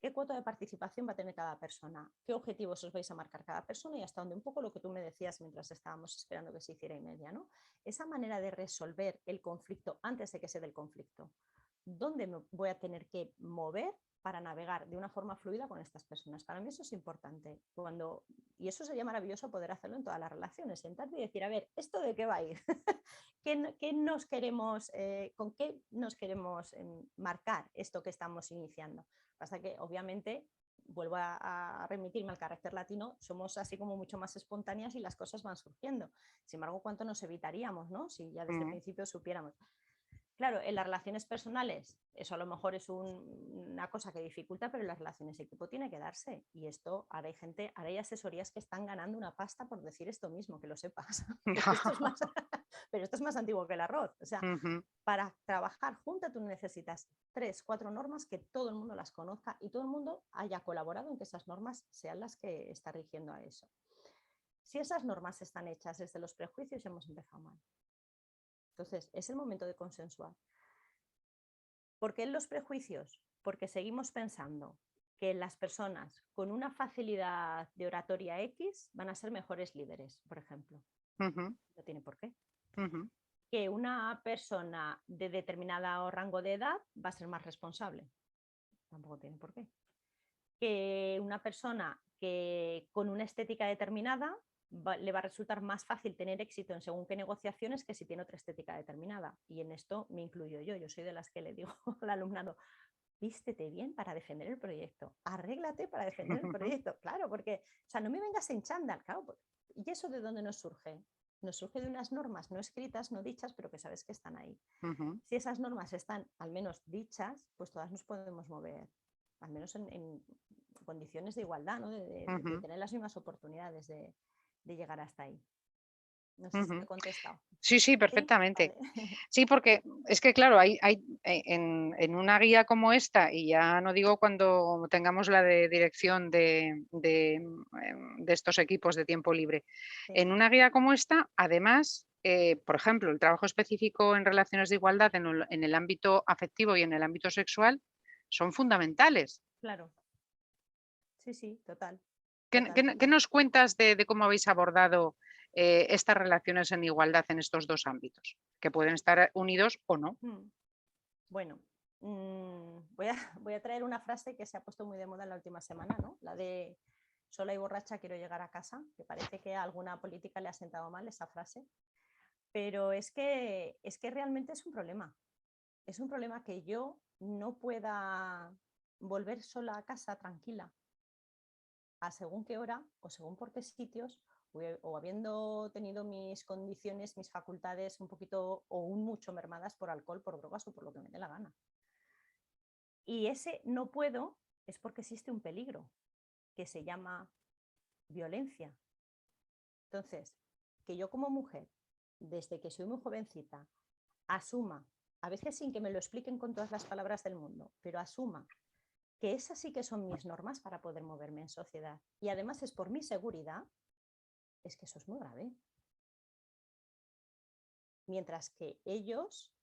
¿Qué cuota de participación va a tener cada persona? ¿Qué objetivos os vais a marcar cada persona? Y hasta donde un poco lo que tú me decías mientras estábamos esperando que se hiciera y media, ¿no? Esa manera de resolver el conflicto antes de que se dé el conflicto. dónde me voy a tener que mover para navegar de una forma fluida con estas personas. Para mí eso es importante. Y eso sería maravilloso poder hacerlo en todas las relaciones, sentarte y decir, a ver, ¿esto de qué va a ir? ¿Qué nos queremos, ¿con qué nos queremos marcar esto que estamos iniciando? Pasa que obviamente, vuelvo a remitirme al carácter latino, somos así como mucho más espontáneas y las cosas van surgiendo. Sin embargo, ¿cuánto nos evitaríamos, ¿no? Si ya desde el principio supiéramos? Claro, en las relaciones personales, eso a lo mejor es una cosa que dificulta, pero en las relaciones de equipo tiene que darse. Y esto, ahora hay asesorías que están ganando una pasta por decir esto mismo, que lo sepas. Pero esto es más antiguo que el arroz. O sea, para trabajar junta tú necesitas 3, 4 normas que todo el mundo las conozca y todo el mundo haya colaborado en que esas normas sean las que están rigiendo a eso. Si esas normas están hechas desde los prejuicios, ya hemos empezado mal. Entonces, es el momento de consensuar. ¿Por qué los prejuicios? Porque seguimos pensando que las personas con una facilidad de oratoria X van a ser mejores líderes, por ejemplo. No tiene por qué. Que una persona de determinado rango de edad va a ser más responsable. Tampoco tiene por qué. Que una persona que con una estética determinada le va a resultar más fácil tener éxito en según qué negociaciones que si tiene otra estética determinada. Y en esto me incluyo yo. Yo soy de las que le digo al alumnado, vístete bien para defender el proyecto, arréglate para defender el proyecto. Claro, porque, o sea, no me vengas en chándal, claro. ¿Y eso de dónde nos surge? Nos surge de unas normas no escritas, no dichas, pero que sabes que están ahí. Si esas normas están al menos dichas, pues todas nos podemos mover, al menos en condiciones de igualdad, ¿no? de tener las mismas oportunidades de llegar hasta ahí. No sé si te he contestado. Sí, sí, perfectamente. ¿Sí? Vale. Sí, porque es que, claro, hay en una guía como esta, y ya no digo cuando tengamos la de dirección de estos equipos de tiempo libre, Sí. en una guía como esta, además, por ejemplo, el trabajo específico en relaciones de igualdad en el ámbito afectivo y en el ámbito sexual son fundamentales. Claro. Sí, sí, total. ¿Qué nos cuentas de cómo habéis abordado estas relaciones en igualdad en estos dos ámbitos? Que pueden estar unidos o no. Bueno, voy a traer una frase que se ha puesto muy de moda en la última semana, ¿no? La de sola y borracha quiero llegar a casa, que parece que a alguna política le ha sentado mal esa frase. Pero es que realmente es un problema. Es un problema que yo no pueda volver sola a casa tranquila a según qué hora o según por qué sitios o habiendo tenido mis condiciones, mis facultades un poquito o un mucho mermadas por alcohol, por drogas o por lo que me dé la gana. Y ese no puedo es porque existe un peligro que se llama violencia. Entonces, que yo como mujer, desde que soy muy jovencita, asuma, a veces sin que me lo expliquen con todas las palabras del mundo, pero asuma que esas sí que son mis normas para poder moverme en sociedad y además es por mi seguridad, es que eso es muy grave. Mientras que ellos,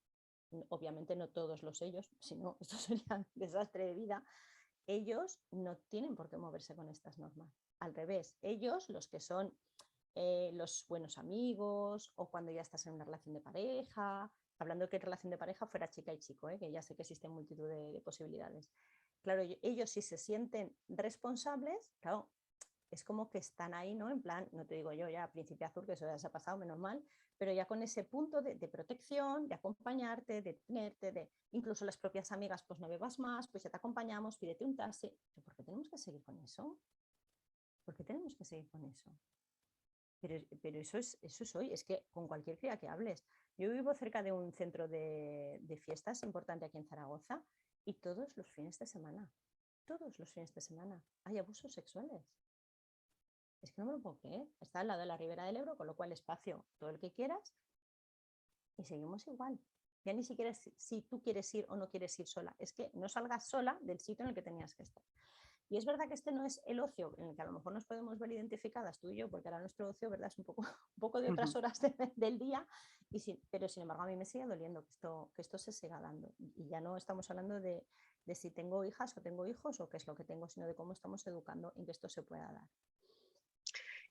obviamente no todos los ellos, sino esto sería un desastre de vida, ellos no tienen por qué moverse con estas normas. Al revés, ellos, los que son los buenos amigos o cuando ya estás en una relación de pareja, hablando de que en relación de pareja fuera chica y chico, que ya sé que existen multitud de posibilidades. Claro, ellos si se sienten responsables, claro, es como que están ahí, ¿no? En plan, no te digo yo ya Príncipe Azul, que eso ya se ha pasado, menos mal, pero ya con ese punto de protección, de acompañarte, de tenerte, incluso las propias amigas, pues no bebas más, pues ya te acompañamos, pídete un taxi. ¿Pero por qué tenemos que seguir con eso? ¿Por qué tenemos que seguir con eso? Pero eso es hoy, es que con cualquier cría que hables. Yo vivo cerca de un centro de fiestas importante aquí en Zaragoza y todos los fines de semana hay abusos sexuales. Es que no me lo puedo creer. Está al lado de la Ribera del Ebro, con lo cual espacio todo el que quieras y seguimos igual. Ya ni siquiera si tú quieres ir o no quieres ir sola. Es que no salgas sola del sitio en el que tenías que estar. Y es verdad que este no es el ocio en el que a lo mejor nos podemos ver identificadas tú y yo, porque ahora nuestro ocio, ¿verdad? Es un poco de otras horas del día, pero sin embargo a mí me sigue doliendo que esto se siga dando. Y ya no estamos hablando de si tengo hijas o tengo hijos o qué es lo que tengo, sino de cómo estamos educando en que esto se pueda dar.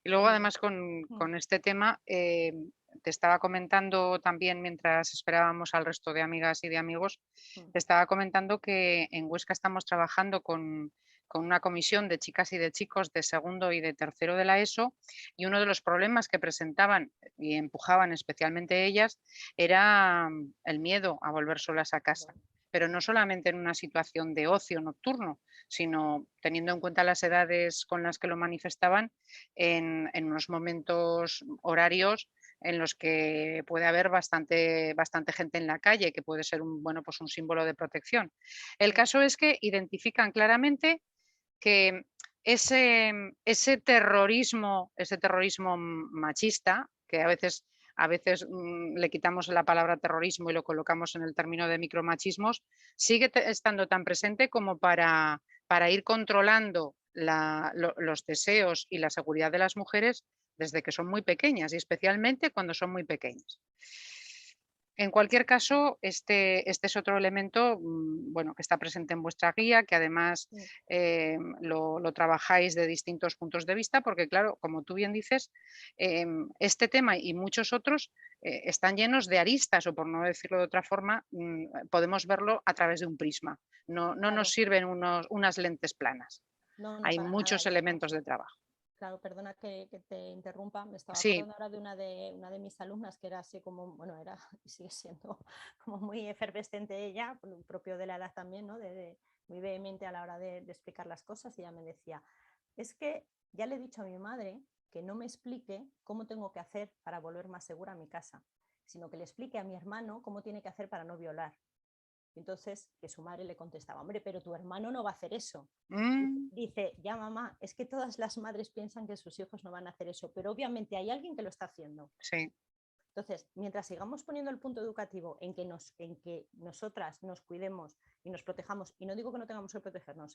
Y luego Y, además con, mm, con este tema, te estaba comentando también mientras esperábamos al resto de amigas y de amigos, mm, te estaba comentando que en Huesca estamos trabajando con una comisión de chicas y de chicos de segundo y de tercero de la ESO, y uno de los problemas que presentaban y empujaban especialmente ellas era el miedo a volver solas a casa. claro, Pero no solamente en una situación de ocio nocturno, sino teniendo en cuenta las edades con las que lo manifestaban, en unos momentos horarios en los que puede haber bastante gente en la calle, que puede ser bueno, pues un símbolo de protección. El sí, caso es que identifican claramente que ese terrorismo machista, que a veces le quitamos la palabra terrorismo y lo colocamos en el término de micromachismos, sigue estando tan presente como para ir controlando los deseos y la seguridad de las mujeres desde que son muy pequeñas y especialmente cuando son muy pequeñas. En cualquier caso, este es otro elemento, bueno, que está presente en vuestra guía, que además sí, lo trabajáis de distintos puntos de vista, porque claro, como tú bien dices, este tema y muchos otros están llenos de aristas, o por no decirlo de otra forma, podemos verlo a través de un prisma. No nos claro. sirven unas lentes planas. No, no, Hay para nada. muchos Y elementos además, de trabajo. claro, perdona que te interrumpa, me estaba Sí, acordando ahora de una de mis alumnas que era así como, bueno, era y sigue siendo como muy efervescente ella, propio de la edad también, ¿no? Muy vehemente a la hora de explicar las cosas, y ella me decía, es que ya le he dicho a mi madre que no me explique cómo tengo que hacer para volver más segura a mi casa, sino que le explique a mi hermano cómo tiene que hacer para no violar. Y entonces, que su madre le contestaba, hombre, pero tu hermano no va a hacer eso. mm, Dice, ya mamá, es que todas las madres piensan que sus hijos no van a hacer eso, pero obviamente hay alguien que lo está haciendo. sí, Entonces, mientras sigamos poniendo el punto educativo en que nosotras nos cuidemos y nos protejamos, y no digo que no tengamos que protegernos,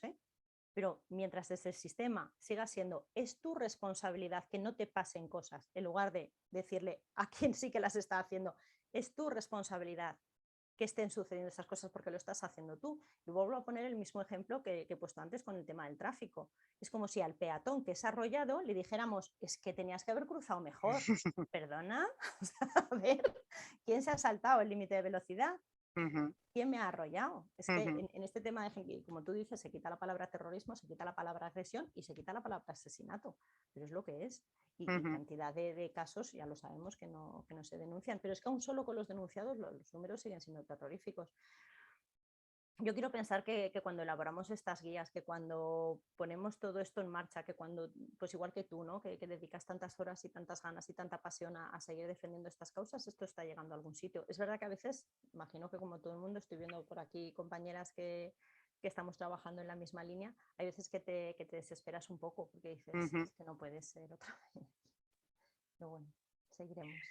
pero mientras desde el sistema siga siendo, es tu responsabilidad que no te pasen cosas, en lugar de decirle a quien sí que las está haciendo, es tu responsabilidad que estén sucediendo esas cosas porque lo estás haciendo tú. Y vuelvo a poner el mismo ejemplo que he puesto antes con el tema del tráfico. Es como si al peatón que es arrollado le dijéramos, es que tenías que haber cruzado mejor. ¿Perdona? A ver, ¿quién se ha saltado el límite de velocidad? ujú, ¿Quién me ha arrollado? Es que ujú, en este tema, como tú dices, se quita la palabra terrorismo, se quita la palabra agresión y se quita la palabra asesinato, pero es lo que es. Y ujú. cantidad de casos, ya lo sabemos, que no se denuncian, pero es que aún solo con los denunciados los números siguen siendo terroríficos. Yo quiero pensar que cuando elaboramos estas guías, que cuando ponemos todo esto en marcha, que cuando, pues igual que tú, ¿no? que dedicas tantas horas y tantas ganas y tanta pasión a seguir defendiendo estas causas, esto está llegando a algún sitio. Es verdad que a veces, imagino que como todo el mundo, estoy viendo por aquí compañeras que estamos trabajando en la misma línea, hay veces que te desesperas un poco porque dices, Ujú. es que no puede ser otra vez. Pero bueno, seguiremos.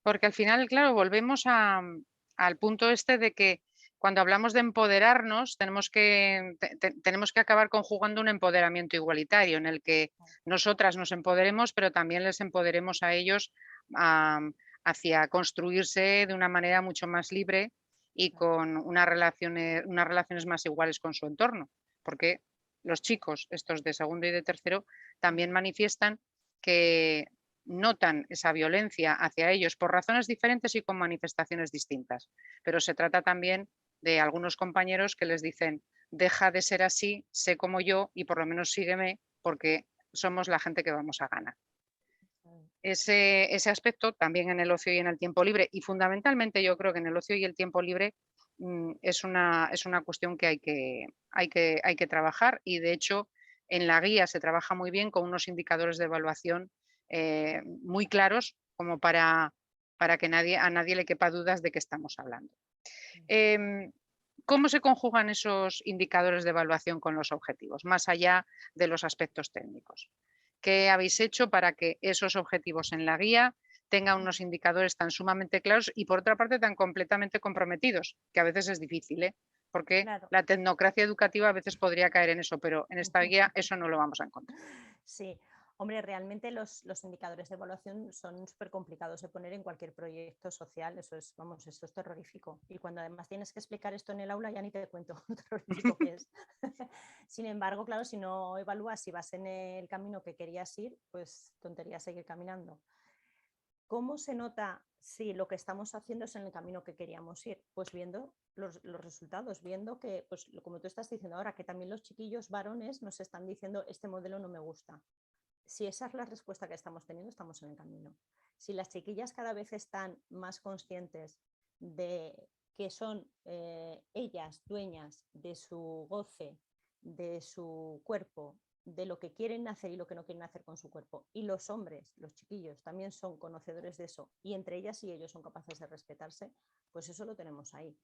Porque al final, claro, volvemos al punto este de que cuando hablamos de empoderarnos, tenemos que acabar conjugando un empoderamiento igualitario en el que nosotras nos empoderemos, pero también les empoderemos a ellos am, hacia construirse de una manera mucho más libre y Claro, con unas relaciones más iguales con su entorno. Porque los chicos, estos de segundo y de tercero, también manifiestan que notan esa violencia hacia ellos por razones diferentes y con manifestaciones distintas. Pero se trata también de algunos compañeros que les dicen, deja de ser así, sé como yo y por lo menos sígueme porque somos la gente que vamos a ganar. claro. Ese aspecto también en el ocio y en el tiempo libre, y fundamentalmente yo creo que en el ocio y el tiempo libre es una cuestión que hay que trabajar, y de hecho en la guía se trabaja muy bien con unos indicadores de evaluación muy claros como para que a nadie le quepa dudas de qué estamos hablando. Em, ¿Cómo se conjugan esos indicadores de evaluación con los objetivos, más allá de los aspectos técnicos? ¿Qué habéis hecho para que esos objetivos en la guía tengan unos indicadores tan sumamente claros y, por otra parte, tan completamente comprometidos? Que a veces es difícil, ¿eh? Porque Claro. la tecnocracia educativa a veces podría caer en eso, pero en esta guía eso no lo vamos a encontrar. Sí, Hombre, realmente los indicadores de evaluación son súper complicados de poner en cualquier proyecto social, eso es, vamos, esto es terrorífico. Y cuando además tienes que explicar esto en el aula, ya ni te cuento lo terrorífico que es. Sin embargo, claro, si no evalúas si vas en el camino que querías ir, pues tontería seguir caminando. ¿Cómo se nota si lo que estamos haciendo es en el camino que queríamos ir? Pues viendo los resultados, viendo que, pues como tú estás diciendo ahora, que también los chiquillos varones nos están diciendo este modelo no me gusta. Si esa es la respuesta que estamos teniendo, estamos en el camino. Si las chiquillas cada vez están más conscientes de que son ellas dueñas de su goce, de su cuerpo, de lo que quieren hacer y lo que no quieren hacer con su cuerpo. Y los hombres, los chiquillos, también son conocedores de eso y entre ellas y ellos son capaces de respetarse, pues eso lo tenemos ahí.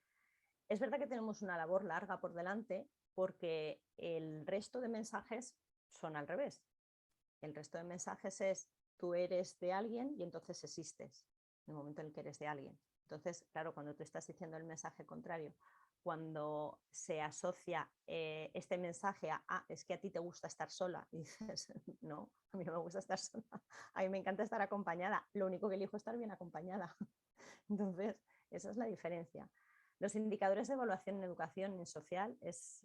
Es verdad que tenemos una labor larga por delante porque el resto de mensajes son al revés. El resto de mensajes es tú eres de alguien y entonces existes en el momento en el que eres de alguien. Entonces, claro, cuando tú estás diciendo el mensaje contrario, cuando se asocia este mensaje a es que a ti te gusta estar sola, y dices, no, a mí no me gusta estar sola, a mí me encanta estar acompañada, lo único que elijo es estar bien acompañada. Entonces, esa es la diferencia. Los indicadores de evaluación en educación en social es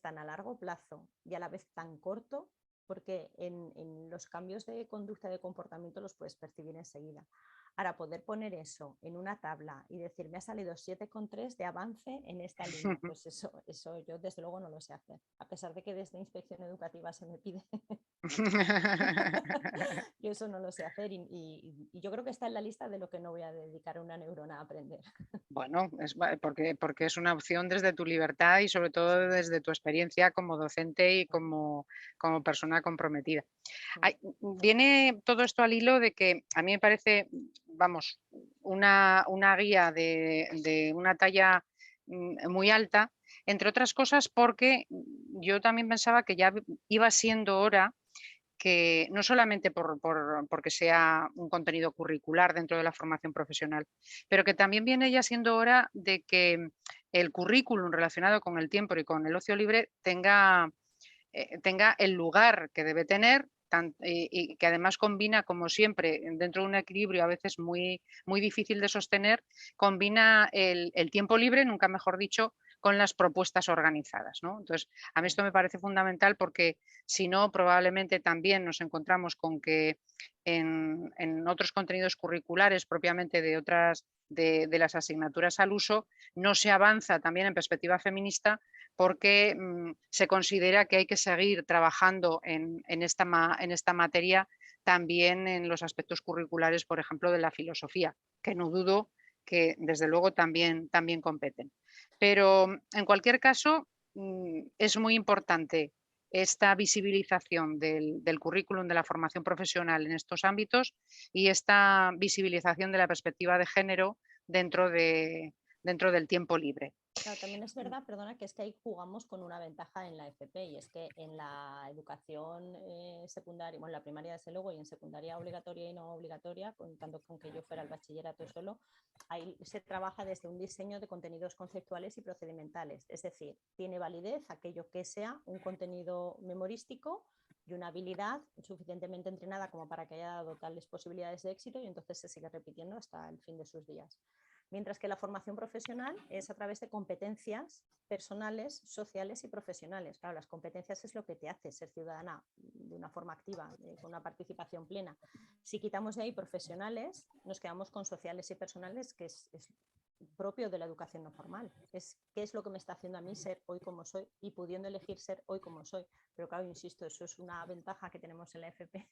tan a largo plazo y a la vez tan corto porque en los cambios de conducta y de comportamiento los puedes percibir enseguida. Ahora, poder poner eso en una tabla y decir, me ha salido 7,3 de avance en esta línea, pues eso yo desde luego no lo sé hacer, a pesar de que desde inspección educativa se me pide. Yo eso no lo sé hacer y yo creo que está en la lista de lo que no voy a dedicar una neurona a aprender. Bueno, porque es una opción desde tu libertad y sobre todo desde tu experiencia como docente y como persona comprometida. Viene todo esto al hilo de que a mí me parece, vamos, una guía de una talla muy alta, entre otras cosas porque yo también pensaba que ya iba siendo hora que no solamente porque sea un contenido curricular dentro de la formación profesional, pero que también viene ya siendo hora de que el currículum relacionado con el tiempo y con el ocio libre tenga el lugar que debe tener y que además combina, como siempre, dentro de un equilibrio a veces muy difícil de sostener, combina el tiempo libre, nunca mejor dicho, con las propuestas organizadas, ¿no? Entonces, a mí esto me parece fundamental porque si no, probablemente también nos encontramos con que en otros contenidos curriculares propiamente de las asignaturas al uso, no se avanza también en perspectiva feminista porque se considera que hay que seguir trabajando en esta materia también en los aspectos curriculares, por ejemplo, de la filosofía, que no dudo que desde luego también competen. Pero en cualquier caso, es muy importante esta visibilización del currículum de la formación profesional en estos ámbitos y esta visibilización de la perspectiva de género dentro del tiempo libre. Claro, también es verdad, perdona, que es que ahí jugamos con una ventaja en la FP y es que en la educación secundaria, bueno, en la primaria desde luego y en secundaria obligatoria y no obligatoria, tanto con que yo fuera al bachillerato solo, ahí se trabaja desde un diseño de contenidos conceptuales y procedimentales, es decir, tiene validez aquello que sea un contenido memorístico y una habilidad suficientemente entrenada como para que haya dado tales posibilidades de éxito y entonces se sigue repitiendo hasta el fin de sus días. Mientras que la formación profesional es a través de competencias personales, sociales y profesionales. Claro, las competencias es lo que te hace ser ciudadana de una forma activa, con una participación plena. Si quitamos de ahí profesionales, nos quedamos con sociales y personales, que es propio de la educación no formal. Es qué es lo que me está haciendo a mí ser hoy como soy y pudiendo elegir ser hoy como soy. Pero claro, insisto, eso es una ventaja que tenemos en la FP.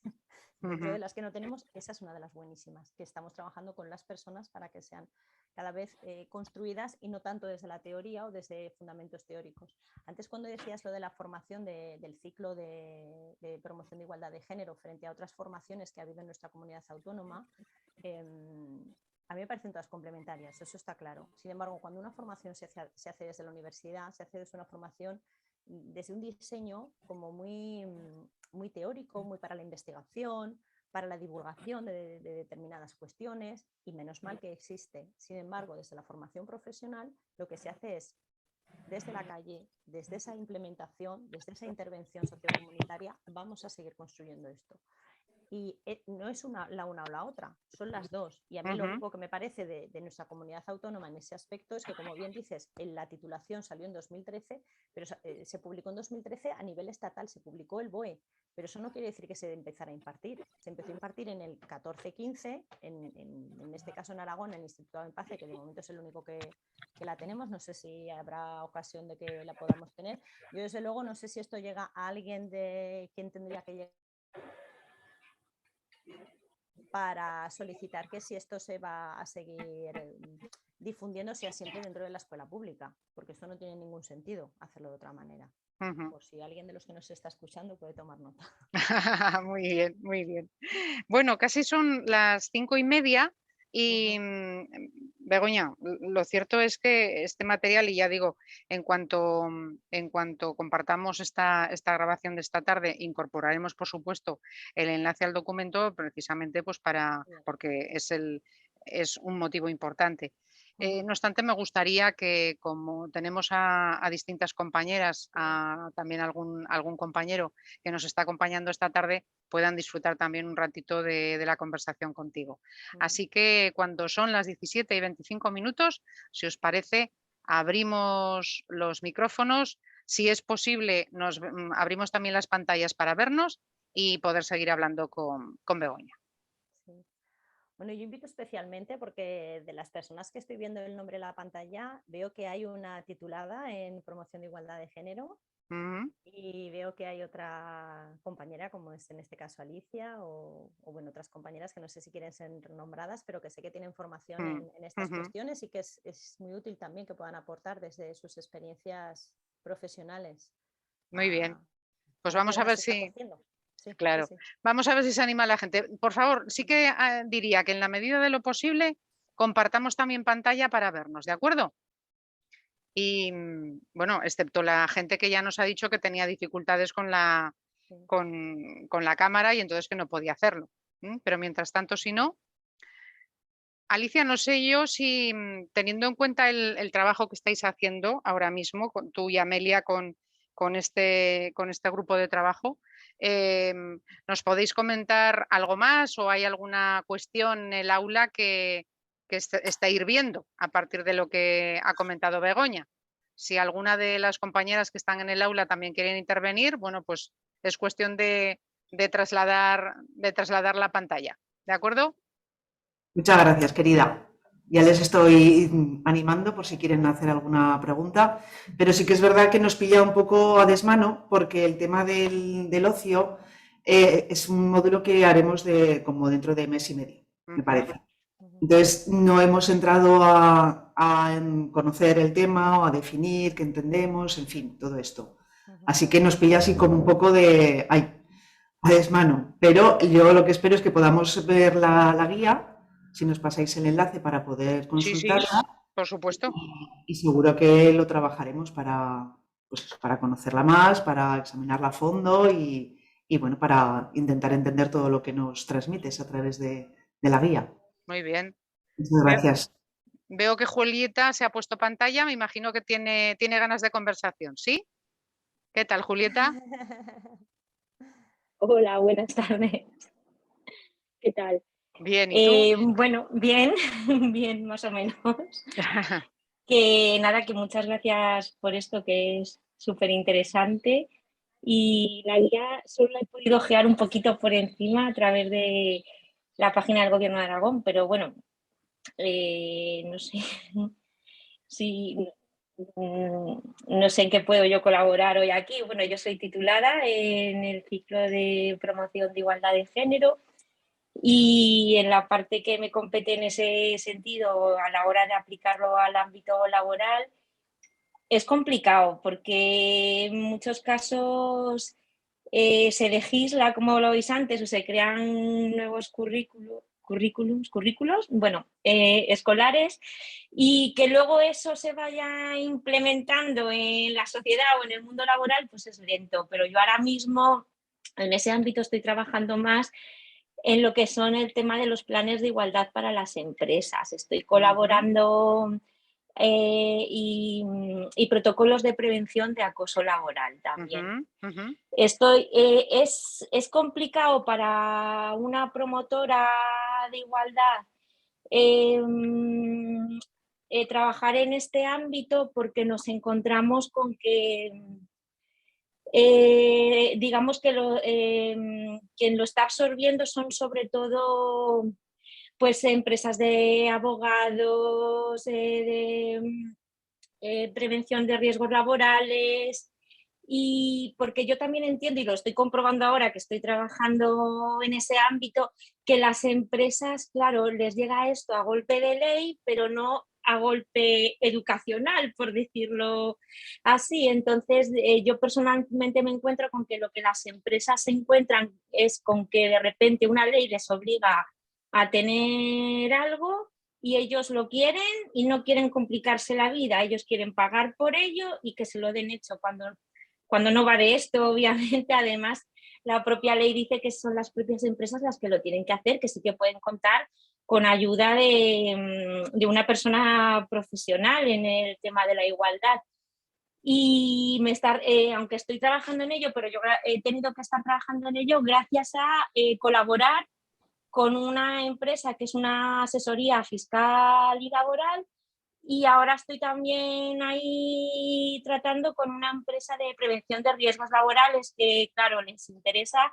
Dentro de las que no tenemos, esa es una de las buenísimas, que estamos trabajando con las personas para que sean cada vez construidas y no tanto desde la teoría o desde fundamentos teóricos. Antes cuando decías lo de la formación del ciclo de promoción de igualdad de género frente a otras formaciones que ha habido en nuestra comunidad autónoma, a mí me parecen todas complementarias, eso está claro. Sin embargo, cuando una formación se hace desde la universidad, se hace desde una formación desde un diseño como muy teórico, muy para la investigación, para la divulgación de determinadas cuestiones y menos mal que existe. Sin embargo, desde la formación profesional lo que se hace es desde la calle, desde esa implementación, desde esa intervención sociocomunitaria, vamos a seguir construyendo esto. Y no es la una o la otra, son las dos. Y a mí lo único que me parece de nuestra comunidad autónoma en ese aspecto es que, como bien dices, la titulación salió en 2013, pero se publicó en 2013 a nivel estatal, se publicó el BOE, pero eso no quiere decir que se empezara a impartir. Se empezó a impartir en el 14-15, en este caso en Aragón, en el Instituto de Empace, que de momento es el único que la tenemos. No sé si habrá ocasión de que la podamos tener. Yo, desde luego, no sé si esto llega a alguien de quien tendría que llegar para solicitar que si esto se va a seguir difundiendo sea siempre dentro de la escuela pública, porque esto no tiene ningún sentido hacerlo de otra manera. Por si alguien de los que nos está escuchando puede tomar nota. Muy bien, muy bien. Bueno, casi son las 5:30 y Begoña, lo cierto es que este material, y ya digo, en cuanto compartamos esta grabación de esta tarde, incorporaremos, por supuesto, el enlace al documento precisamente pues porque es un motivo importante. No obstante, me gustaría que, como tenemos a distintas compañeras, también algún compañero que nos está acompañando esta tarde, puedan disfrutar también un ratito de la conversación contigo. Así que cuando son las 17:25, si os parece, abrimos los micrófonos. Si es posible, abrimos también las pantallas para vernos y poder seguir hablando con Begoña. Sí. Bueno, yo invito especialmente porque de las personas que estoy viendo el nombre en la pantalla, veo que hay una titulada en promoción de igualdad de género. Y veo que hay otra compañera, como es en este caso Alicia, o bueno, otras compañeras que no sé si quieren ser nombradas, pero que sé que tienen formación en estas cuestiones y que es muy útil también que puedan aportar desde sus experiencias profesionales. Muy bien. Pues Ahora que vamos a además ver se está si... cociendo. Sí, Claro, sí, sí. vamos a ver si se anima la gente. Por favor, sí que diría que en la medida de lo posible compartamos también pantalla para vernos, ¿de acuerdo? Y bueno, excepto la gente que ya nos ha dicho que tenía dificultades con la cámara y entonces que no podía hacerlo. Pero mientras tanto, si no, Alicia, no sé yo si teniendo en cuenta el trabajo que estáis haciendo ahora mismo, tú y Amelia con este grupo de trabajo, ¿nos podéis comentar algo más o hay alguna cuestión en el aula que estáis viendo a partir de lo que ha comentado Begoña? Si alguna de las compañeras que están en el aula también quieren intervenir, bueno, pues es cuestión de trasladar la pantalla. ¿De acuerdo? Muchas gracias, querida. Ya les estoy animando por si quieren hacer alguna pregunta, pero sí que es verdad que nos pilla un poco a desmano porque el tema del ocio es un módulo que haremos como dentro de mes y medio, me parece. Entonces, no hemos entrado a conocer el tema o a definir qué entendemos, en fin, todo esto. Así que nos pilla así como un poco a desmano. Pero yo lo que espero es que podamos ver la guía, si nos pasáis el enlace para poder consultarla. Sí, por supuesto. Y seguro que lo trabajaremos para conocerla más, para examinarla a fondo y bueno, para intentar entender todo lo que nos transmites a través de la guía. Muy bien. Muchas gracias. Veo que Julieta se ha puesto pantalla, me imagino que tiene ganas de conversación, ¿sí? ¿Qué tal, Julieta? Hola, buenas tardes. ¿Qué tal? Bien, ¿y tú? Bueno, bien, bien, más o menos. Que nada, que muchas gracias por esto, que es súper interesante. Y la guía solo la he podido ojear un poquito por encima a través de la página del Gobierno de Aragón, pero bueno, no sé si no sé en qué puedo yo colaborar hoy aquí. Bueno, yo soy titulada en el ciclo de promoción de igualdad de género. Y en la parte que me compete en ese sentido, a la hora de aplicarlo al ámbito laboral, es complicado porque en muchos casos se legisla, como lo veis antes, o se crean nuevos currículos, bueno, escolares, y que luego eso se vaya implementando en la sociedad o en el mundo laboral, pues es lento. Pero yo ahora mismo en ese ámbito estoy trabajando más en lo que son el tema de los planes de igualdad para las empresas. Estoy colaborando y protocolos de prevención de acoso laboral también. Ujú. Es complicado para una promotora de igualdad trabajar en este ámbito porque nos encontramos con que digamos que quien lo está absorbiendo son sobre todo pues empresas de abogados, prevención de riesgos laborales, y porque yo también entiendo, y lo estoy comprobando ahora que estoy trabajando en ese ámbito, que las empresas, claro, les llega esto a golpe de ley, pero no a golpe educacional, por decirlo así. Entonces, yo personalmente me encuentro con que lo que las empresas se encuentran es con que de repente una ley les obliga a tener algo y ellos lo quieren y no quieren complicarse la vida, ellos quieren pagar por ello y que se lo den hecho cuando no va de esto, obviamente. Además, la propia ley dice que son las propias empresas las que lo tienen que hacer, que sí que pueden contar con ayuda de una persona profesional en el tema de la igualdad. Y aunque estoy trabajando en ello, pero yo he tenido que estar trabajando en ello gracias a colaborar con una empresa que es una asesoría fiscal y laboral, y ahora estoy también ahí tratando con una empresa de prevención de riesgos laborales que, claro, les interesa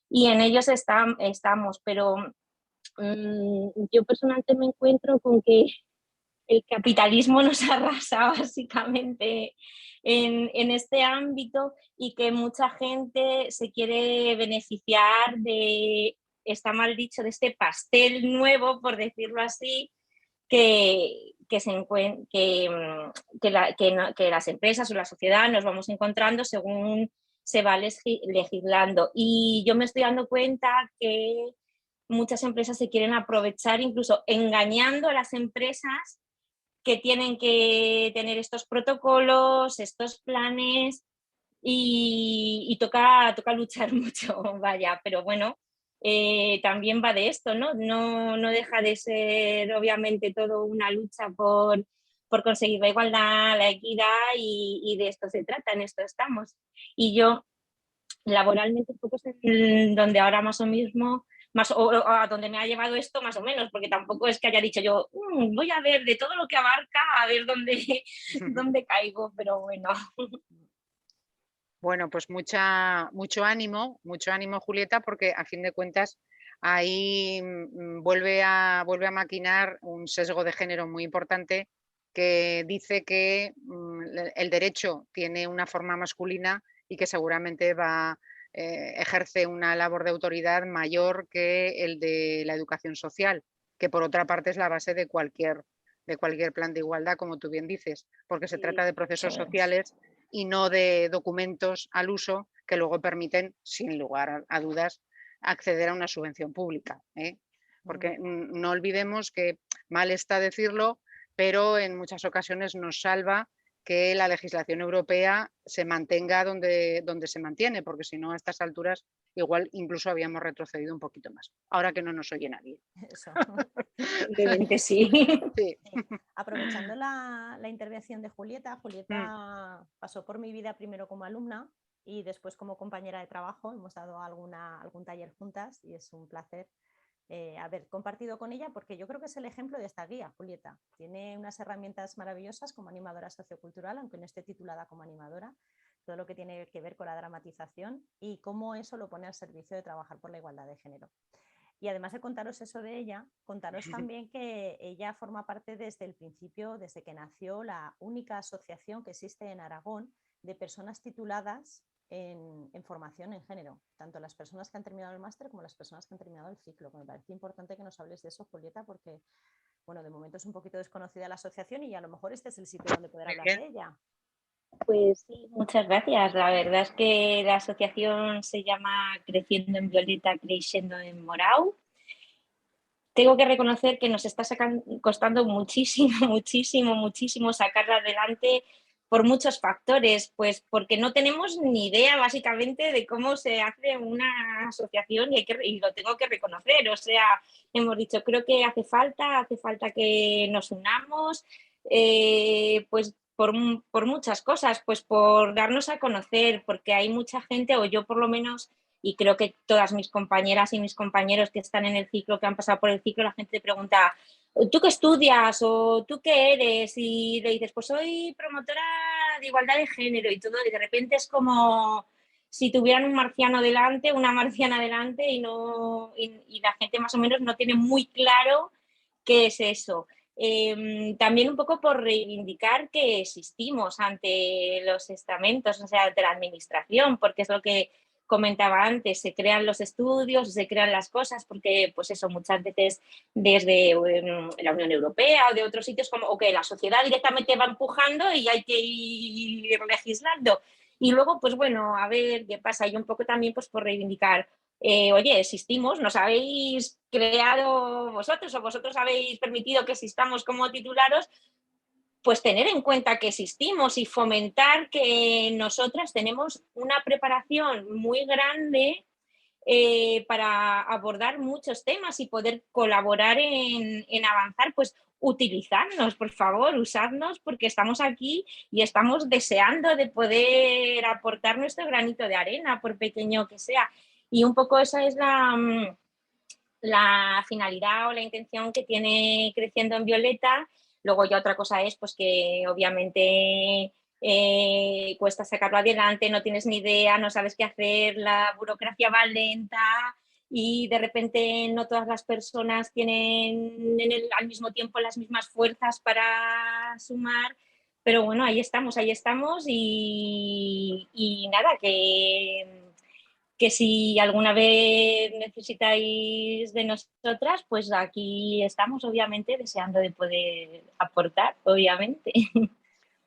y en ellos estamos, pero yo personalmente me encuentro con que el capitalismo nos arrasa básicamente en este ámbito y que mucha gente se quiere beneficiar de, está mal dicho, de este pastel nuevo, por decirlo así, que las empresas o la sociedad nos vamos encontrando según se va legislando. Y yo me estoy dando cuenta que muchas empresas se quieren aprovechar, incluso engañando a las empresas que tienen que tener estos protocolos, estos planes, y toca luchar mucho, vaya, pero bueno, también va de esto, ¿no? No deja de ser obviamente todo una lucha por conseguir la igualdad, la equidad, y de esto se trata, en esto estamos. Y yo laboralmente un poco es donde ahora más o mismo, o a donde me ha llevado esto más o menos, porque tampoco es que haya dicho yo, voy a ver de todo lo que abarca, a ver dónde caigo, pero bueno. Bueno, pues mucho ánimo, Julieta, porque a fin de cuentas ahí vuelve a maquinar un sesgo de género muy importante que dice que el derecho tiene una forma masculina y que seguramente ejerce una labor de autoridad mayor que el de la educación social, que por otra parte es la base de cualquier plan de igualdad, como tú bien dices, porque se trata de procesos sociales y no de documentos al uso que luego permiten, sin lugar a dudas, acceder a una subvención pública, ¿eh? Porque no olvidemos que, mal está decirlo, pero en muchas ocasiones nos salva que la legislación europea se mantenga donde se mantiene, porque si no, a estas alturas igual incluso habíamos retrocedido un poquito más, ahora que no nos oye nadie. Eso. Evidentemente sí. Sí. Aprovechando la intervención de Julieta, pasó por mi vida primero como alumna y después como compañera de trabajo. Hemos dado algún taller juntas y es un placer haber compartido con ella, porque yo creo que es el ejemplo de esta guía. Julieta tiene unas herramientas maravillosas como animadora sociocultural, aunque no esté titulada como animadora, todo lo que tiene que ver con la dramatización y cómo eso lo pone al servicio de trabajar por la igualdad de género. Y además de contaros eso de ella, contaros también que ella forma parte desde el principio, desde que nació, la única asociación que existe en Aragón de personas tituladas en formación en género, tanto las personas que han terminado el máster como las personas que han terminado el ciclo. Me parece importante que nos hables de eso, Julieta, porque bueno, de momento es un poquito desconocida la asociación y a lo mejor este es el sitio donde poder hablar de ella. Pues sí, muchas gracias. La verdad es que la asociación se llama Creciendo en Violeta, Creixendo en Morau. Tengo que reconocer que nos está costando muchísimo sacarla adelante por muchos factores, pues porque no tenemos ni idea básicamente de cómo se hace una asociación y lo tengo que reconocer. O sea, hemos dicho, creo que hace falta que nos unamos, pues por muchas cosas, pues por darnos a conocer, porque hay mucha gente, o yo por lo menos, y creo que todas mis compañeras y mis compañeros que están en el ciclo, que han pasado por el ciclo, la gente te pregunta, ¿tú qué estudias? ¿O tú qué eres? Y le dices, pues soy promotora de igualdad de género y todo, y de repente es como si tuvieran un marciano delante, una marciana delante, y la gente más o menos no tiene muy claro qué es eso. También un poco por reivindicar que existimos ante los estamentos, o sea, ante la administración, porque es lo que comentaba antes, se crean los estudios, se crean las cosas, porque pues eso, muchas veces desde la Unión Europea o de otros sitios, como que la sociedad directamente va empujando y hay que ir legislando. Y luego, pues bueno, a ver qué pasa. Y un poco también pues por reivindicar, oye, existimos, nos habéis creado vosotros o vosotros habéis permitido que existamos como titularos, pues tener en cuenta que existimos y fomentar que nosotras tenemos una preparación muy grande para abordar muchos temas y poder colaborar en avanzar, pues utilizarnos, por favor, usarnos, porque estamos aquí y estamos deseando de poder aportar nuestro granito de arena, por pequeño que sea. Y un poco esa es la finalidad o la intención que tiene Creciendo en Violeta. Luego ya otra cosa es pues que obviamente cuesta sacarlo adelante, no tienes ni idea, no sabes qué hacer, la burocracia va lenta y de repente no todas las personas tienen al mismo tiempo las mismas fuerzas para sumar, pero bueno, ahí estamos y nada, que si alguna vez necesitáis de nosotras, pues aquí estamos, obviamente, deseando de poder aportar, obviamente.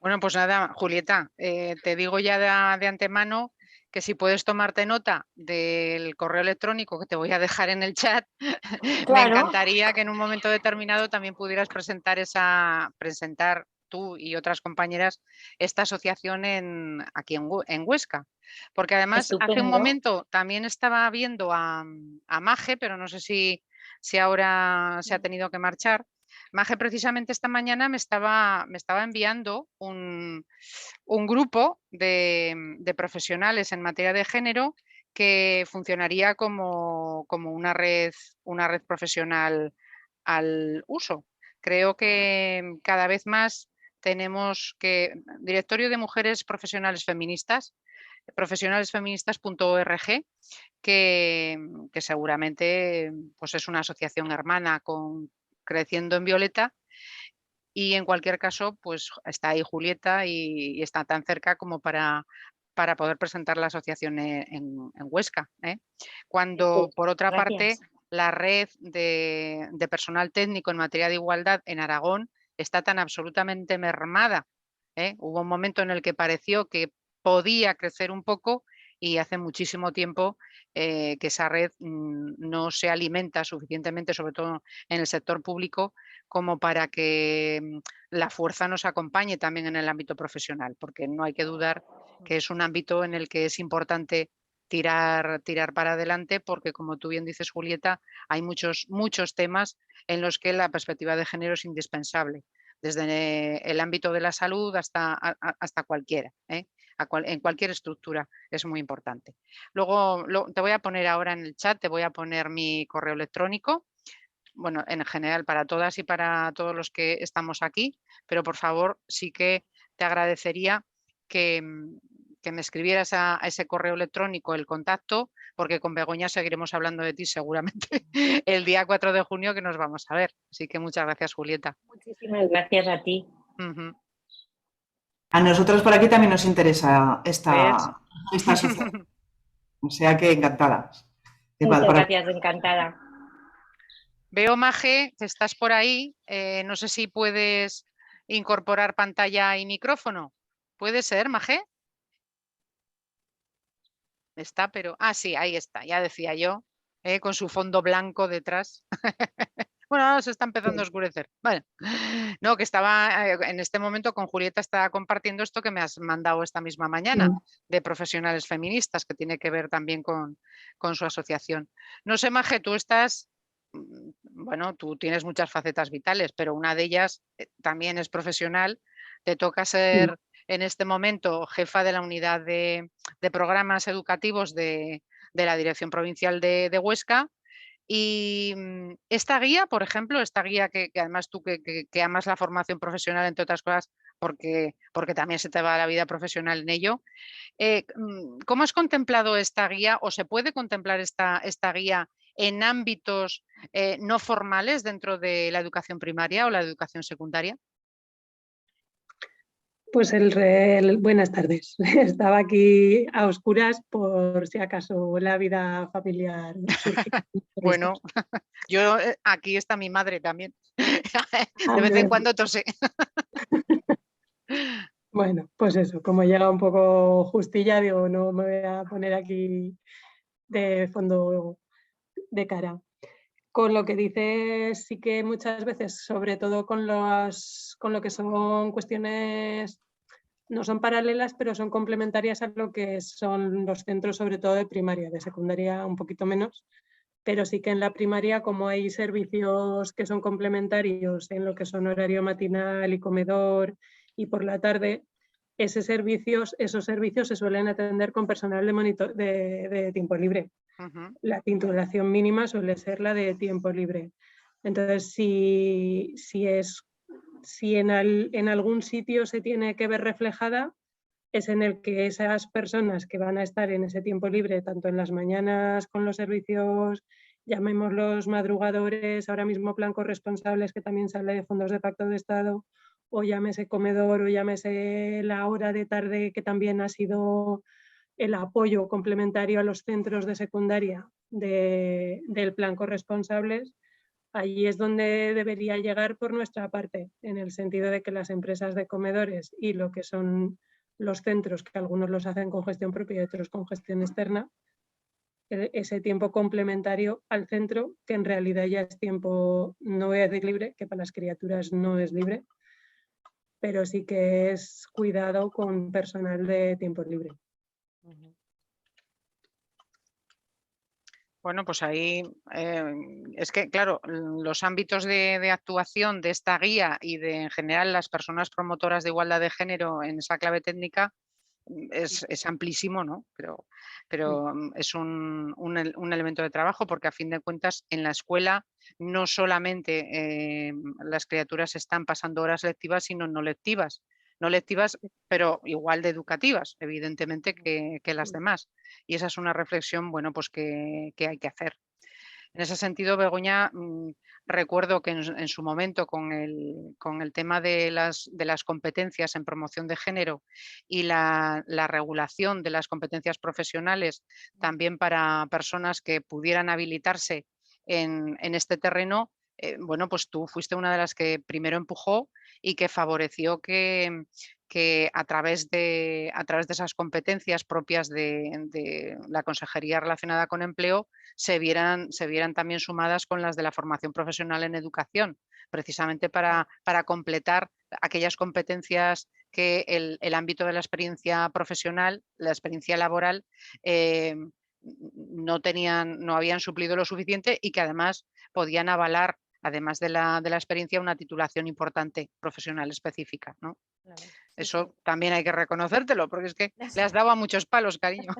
Bueno, pues nada, Julieta, te digo ya de antemano que si puedes tomarte nota del correo electrónico que te voy a dejar en el chat, me Claro. encantaría que en un momento determinado también pudieras presentar tú y otras compañeras esta asociación aquí en Huesca. Porque además hace un Estupendo. momento también estaba viendo a Maje, pero no sé si ahora se ha tenido que marchar. Maje precisamente esta mañana me estaba enviando un grupo de profesionales en materia de género que funcionaría como una red profesional al uso. Creo que cada vez más tenemos Directorio de Mujeres Profesionales Feministas, profesionalesfeministas.org, que seguramente pues es una asociación hermana con Creciendo en Violeta, y en cualquier caso pues está ahí Julieta y está tan cerca como para poder presentar la asociación en Huesca, ¿eh? Cuando por otra parte la red de personal técnico en materia de igualdad en Aragón está tan absolutamente mermada, ¿eh? Hubo un momento en el que pareció que podía crecer un poco y hace muchísimo tiempo que esa red no se alimenta suficientemente, sobre todo en el sector público, como para que la fuerza nos acompañe también en el ámbito profesional, porque no hay que dudar que es un ámbito en el que es importante tirar para adelante, porque como tú bien dices, Julieta, hay muchos temas en los que la perspectiva de género es indispensable, desde el ámbito de la salud hasta cualquiera, ¿eh? En cualquier estructura es muy importante. Luego te voy a poner ahora en el chat, te voy a poner mi correo electrónico, bueno, en general para todas y para todos los que estamos aquí, pero por favor sí que te agradecería que me escribieras a ese correo electrónico el contacto, porque con Begoña seguiremos hablando de ti seguramente el día 4 de junio que nos vamos a ver. Así que muchas gracias, Julieta. Muchísimas gracias a ti. A nosotros por aquí también nos interesa esta asociación. O sea que encantadas. Muchas gracias, encantada. Veo, Maje, que estás por ahí. No sé si puedes incorporar pantalla y micrófono. ¿Puede ser, Maje? Está, pero... Ah, sí, ahí está, ya decía yo, con su fondo blanco detrás. Bueno, ahora se está empezando a oscurecer. Bueno, no, que estaba en este momento con Julieta, estaba compartiendo esto que me has mandado esta misma mañana de profesionales feministas, que tiene que ver también con su asociación. No sé, Maje, tú estás bueno, tú tienes muchas facetas vitales, pero una de ellas también es profesional. Te toca ser en este momento jefa de la unidad de programas educativos de la Dirección Provincial de Huesca. Y esta guía, por ejemplo, esta guía que además tú que amas la formación profesional, entre otras cosas, porque también se te va la vida profesional en ello, ¿cómo has contemplado esta guía o se puede contemplar esta guía en ámbitos no formales dentro de la educación primaria o la educación secundaria? Pues buenas tardes. Estaba aquí a oscuras por si acaso la vida familiar surgía. Bueno, yo aquí está mi madre también. Ah, De vez en cuando tose. Bueno, pues eso, como llega un poco justilla, digo, no me voy a poner aquí de fondo de cara. Con lo que dices, sí que muchas veces, sobre todo con lo que son cuestiones, no son paralelas, pero son complementarias a lo que son los centros, sobre todo de primaria, de secundaria un poquito menos, pero sí que en la primaria, como hay servicios que son complementarios en lo que son horario matinal y comedor y por la tarde, esos servicios se suelen atender con personal de tiempo libre. La titulación mínima suele ser la de tiempo libre. Entonces, si en algún sitio se tiene que ver reflejada, es en el que esas personas que van a estar en ese tiempo libre, tanto en las mañanas con los servicios, llamémoslos madrugadores, ahora mismo plan corresponsables, que también sale de fondos de pacto de Estado, o llámese comedor, o llámese la hora de tarde, que también ha sido el apoyo complementario a los centros de secundaria del plan corresponsables, allí es donde debería llegar por nuestra parte, en el sentido de que las empresas de comedores y lo que son los centros, que algunos los hacen con gestión propia y otros con gestión externa, ese tiempo complementario al centro, que en realidad ya es tiempo, no es libre, que para las criaturas no es libre, pero sí que es cuidado con personal de tiempo libre. Bueno, pues ahí es que, claro, los ámbitos de actuación de esta guía y de en general las personas promotoras de igualdad de género en esa clave técnica es amplísimo, ¿no? Pero es un elemento de trabajo porque a fin de cuentas en la escuela no solamente las criaturas están pasando horas lectivas, sino no lectivas. No lectivas, pero igual de educativas, evidentemente, que las demás. Y esa es una reflexión, bueno, pues que hay que hacer. En ese sentido, Begoña, recuerdo que en su momento con el tema de las competencias en promoción de género y la regulación de las competencias profesionales también para personas que pudieran habilitarse en este terreno, bueno, pues tú fuiste una de las que primero empujó y que favoreció que a través de esas competencias propias de la consejería relacionada con empleo se vieran también sumadas con las de la formación profesional en educación, precisamente para completar aquellas competencias que el ámbito de la experiencia profesional, la experiencia laboral, no habían suplido lo suficiente y que además podían avalar, además de la experiencia, una titulación importante profesional específica, ¿no? Claro, sí, Eso sí. también hay que reconocértelo, porque es que le has dado a muchos palos, cariño.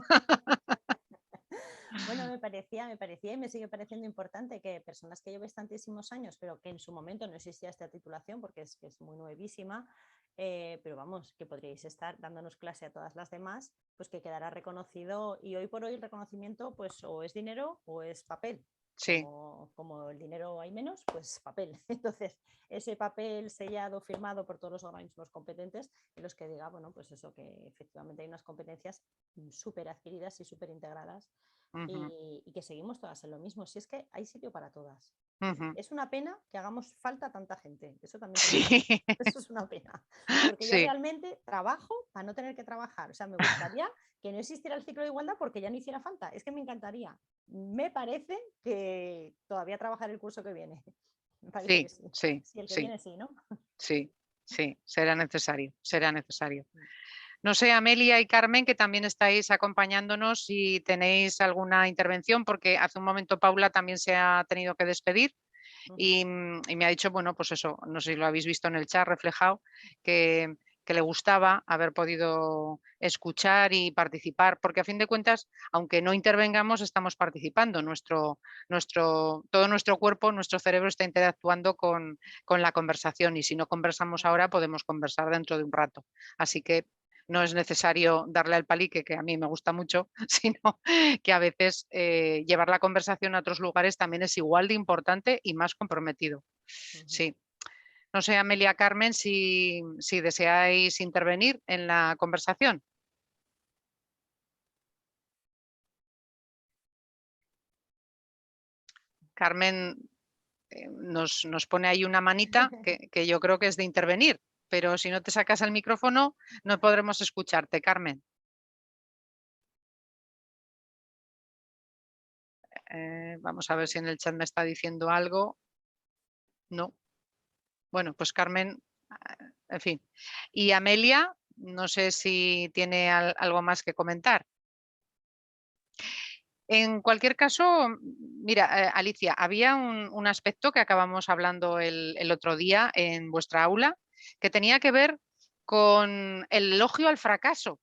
Bueno, me parecía y me sigue pareciendo importante que personas que llevéis tantísimos años, pero que en su momento no existía esta titulación porque es muy nuevísima, pero vamos, que podríais estar dándonos clase a todas las demás, pues que quedará reconocido, y hoy por hoy el reconocimiento pues o es dinero o es papel. Sí. Como el dinero hay menos, pues papel. Entonces, ese papel sellado, firmado por todos los organismos competentes, en los que diga, bueno, pues eso, que efectivamente hay unas competencias súper adquiridas y súper integradas. Y que seguimos todas en lo mismo. Si es que hay sitio para todas. Es una pena que hagamos falta tanta gente. Eso también. Sí. Eso es una pena. Porque yo Sí. realmente trabajo para no tener que trabajar. O sea, me gustaría que no existiera el ciclo de igualdad porque ya no hiciera falta. Es que me encantaría. Me parece que todavía trabajar el curso que viene. Me parece Sí, que sí. sí, Sí, el que sí, viene sí, ¿no? sí, sí, será necesario, será necesario. No sé, Amelia y Carmen, que también estáis acompañándonos, si tenéis alguna intervención, porque hace un momento Paula también se ha tenido que despedir. y me ha dicho, bueno, pues eso, no sé si lo habéis visto en el chat reflejado, que le gustaba haber podido escuchar y participar, porque a fin de cuentas, aunque no intervengamos, estamos participando. Todo nuestro cuerpo, nuestro cerebro está interactuando con la conversación, y si no conversamos ahora, podemos conversar dentro de un rato. Así que no es necesario darle al palique, que a mí me gusta mucho, sino que a veces llevar la conversación a otros lugares también es igual de importante y más comprometido. Sí. No sé, Amelia, Carmen, si deseáis intervenir en la conversación. Carmen nos pone ahí una manita que yo creo que es de intervenir, pero si no te sacas el micrófono no podremos escucharte, Carmen. Vamos a ver si en el chat me está diciendo algo. No. Bueno, pues Carmen, en fin. Y Amelia, no sé si tiene algo más que comentar. En cualquier caso, mira, Alicia, había un aspecto que acabamos hablando el otro día en vuestra aula, que tenía que ver con el elogio al fracaso.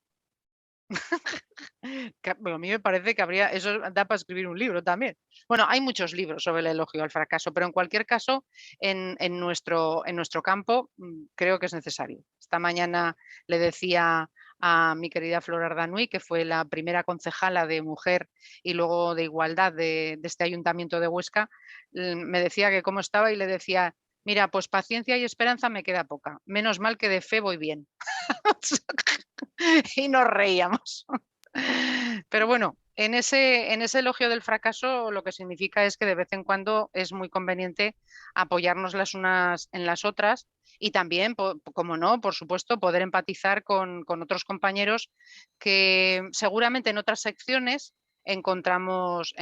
Bueno, a mí me parece que eso da para escribir un libro también. Bueno, hay muchos libros sobre el elogio al fracaso, pero en cualquier caso, en nuestro campo creo que es necesario. Esta mañana le decía a mi querida Flor Ardanuy, que fue la primera concejala de mujer y luego de igualdad de este ayuntamiento de Huesca, me decía que cómo estaba y le decía, mira, pues paciencia y esperanza me queda poca. Menos mal que de fe voy bien. Y nos reíamos. Pero bueno, en ese elogio del fracaso lo que significa es que de vez en cuando es muy conveniente apoyarnos las unas en las otras y también, como no, por supuesto, poder empatizar con otros compañeros que seguramente en otras secciones encontramos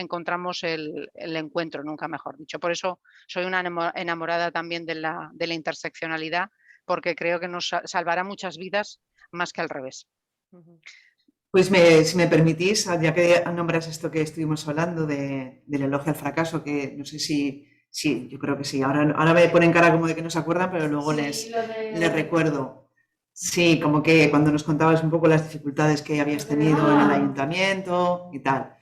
el encuentro, nunca mejor dicho. Por eso soy una enamorada también de la interseccionalidad, porque creo que nos salvará muchas vidas más que al revés. Pues si me permitís, ya que nombras esto que estuvimos hablando del elogio al fracaso, que no sé si yo creo que sí, ahora me ponen cara como de que no se acuerdan, pero luego les recuerdo. Sí, como que cuando nos contabas un poco las dificultades que habías tenido en el ayuntamiento y tal.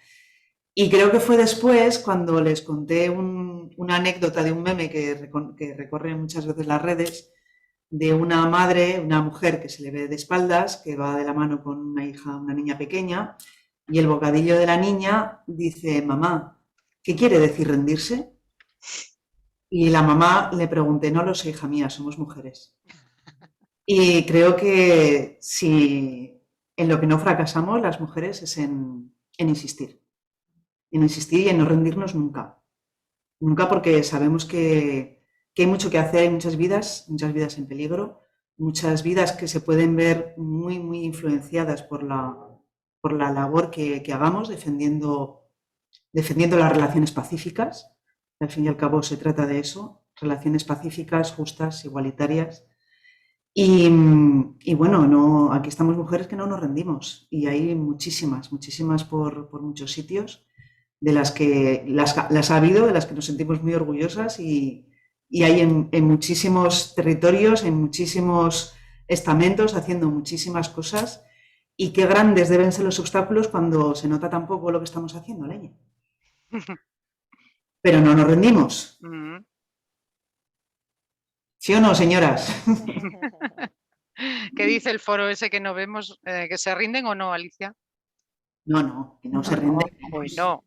Y creo que fue después cuando les conté una anécdota de un meme que recorre muchas veces las redes, de una madre, una mujer que se le ve de espaldas, que va de la mano con una hija, una niña pequeña, y el bocadillo de la niña dice, mamá, ¿qué quiere decir rendirse? Y la mamá le pregunté, no lo sé, hija mía, somos mujeres. Y creo que si en lo que no fracasamos las mujeres es en insistir y en no rendirnos nunca. Nunca, porque sabemos que hay mucho que hacer, hay muchas vidas en peligro, muchas vidas que se pueden ver muy, muy influenciadas por la labor que hagamos defendiendo las relaciones pacíficas. Al fin y al cabo se trata de eso, relaciones pacíficas, justas, igualitarias. Y bueno, aquí estamos mujeres que no nos rendimos, y hay muchísimas por muchos sitios, de las que las ha habido, de las que nos sentimos muy orgullosas, y hay en muchísimos territorios, en muchísimos estamentos, haciendo muchísimas cosas, y qué grandes deben ser los obstáculos cuando se nota tan poco lo que estamos haciendo, leña. Pero no nos rendimos. ¿Sí o no, señoras? ¿Qué dice el foro ese que no vemos? ¿Que se rinden o no, Alicia? No, que no se rinden. Pues no.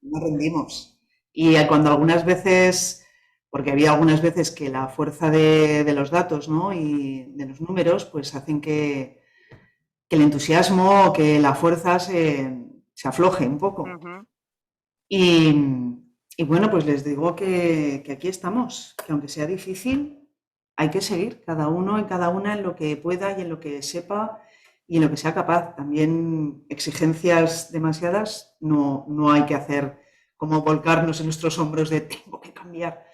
No rendimos. Y cuando algunas veces, porque había algunas veces que la fuerza de los datos, ¿no?, y de los números, pues hacen que el entusiasmo o que la fuerza se afloje un poco. Y bueno, pues les digo que aquí estamos, que aunque sea difícil, hay que seguir, cada uno y cada una en lo que pueda y en lo que sepa y en lo que sea capaz. También exigencias demasiadas no hay que hacer, como volcarnos en nuestros hombros de tengo que cambiar,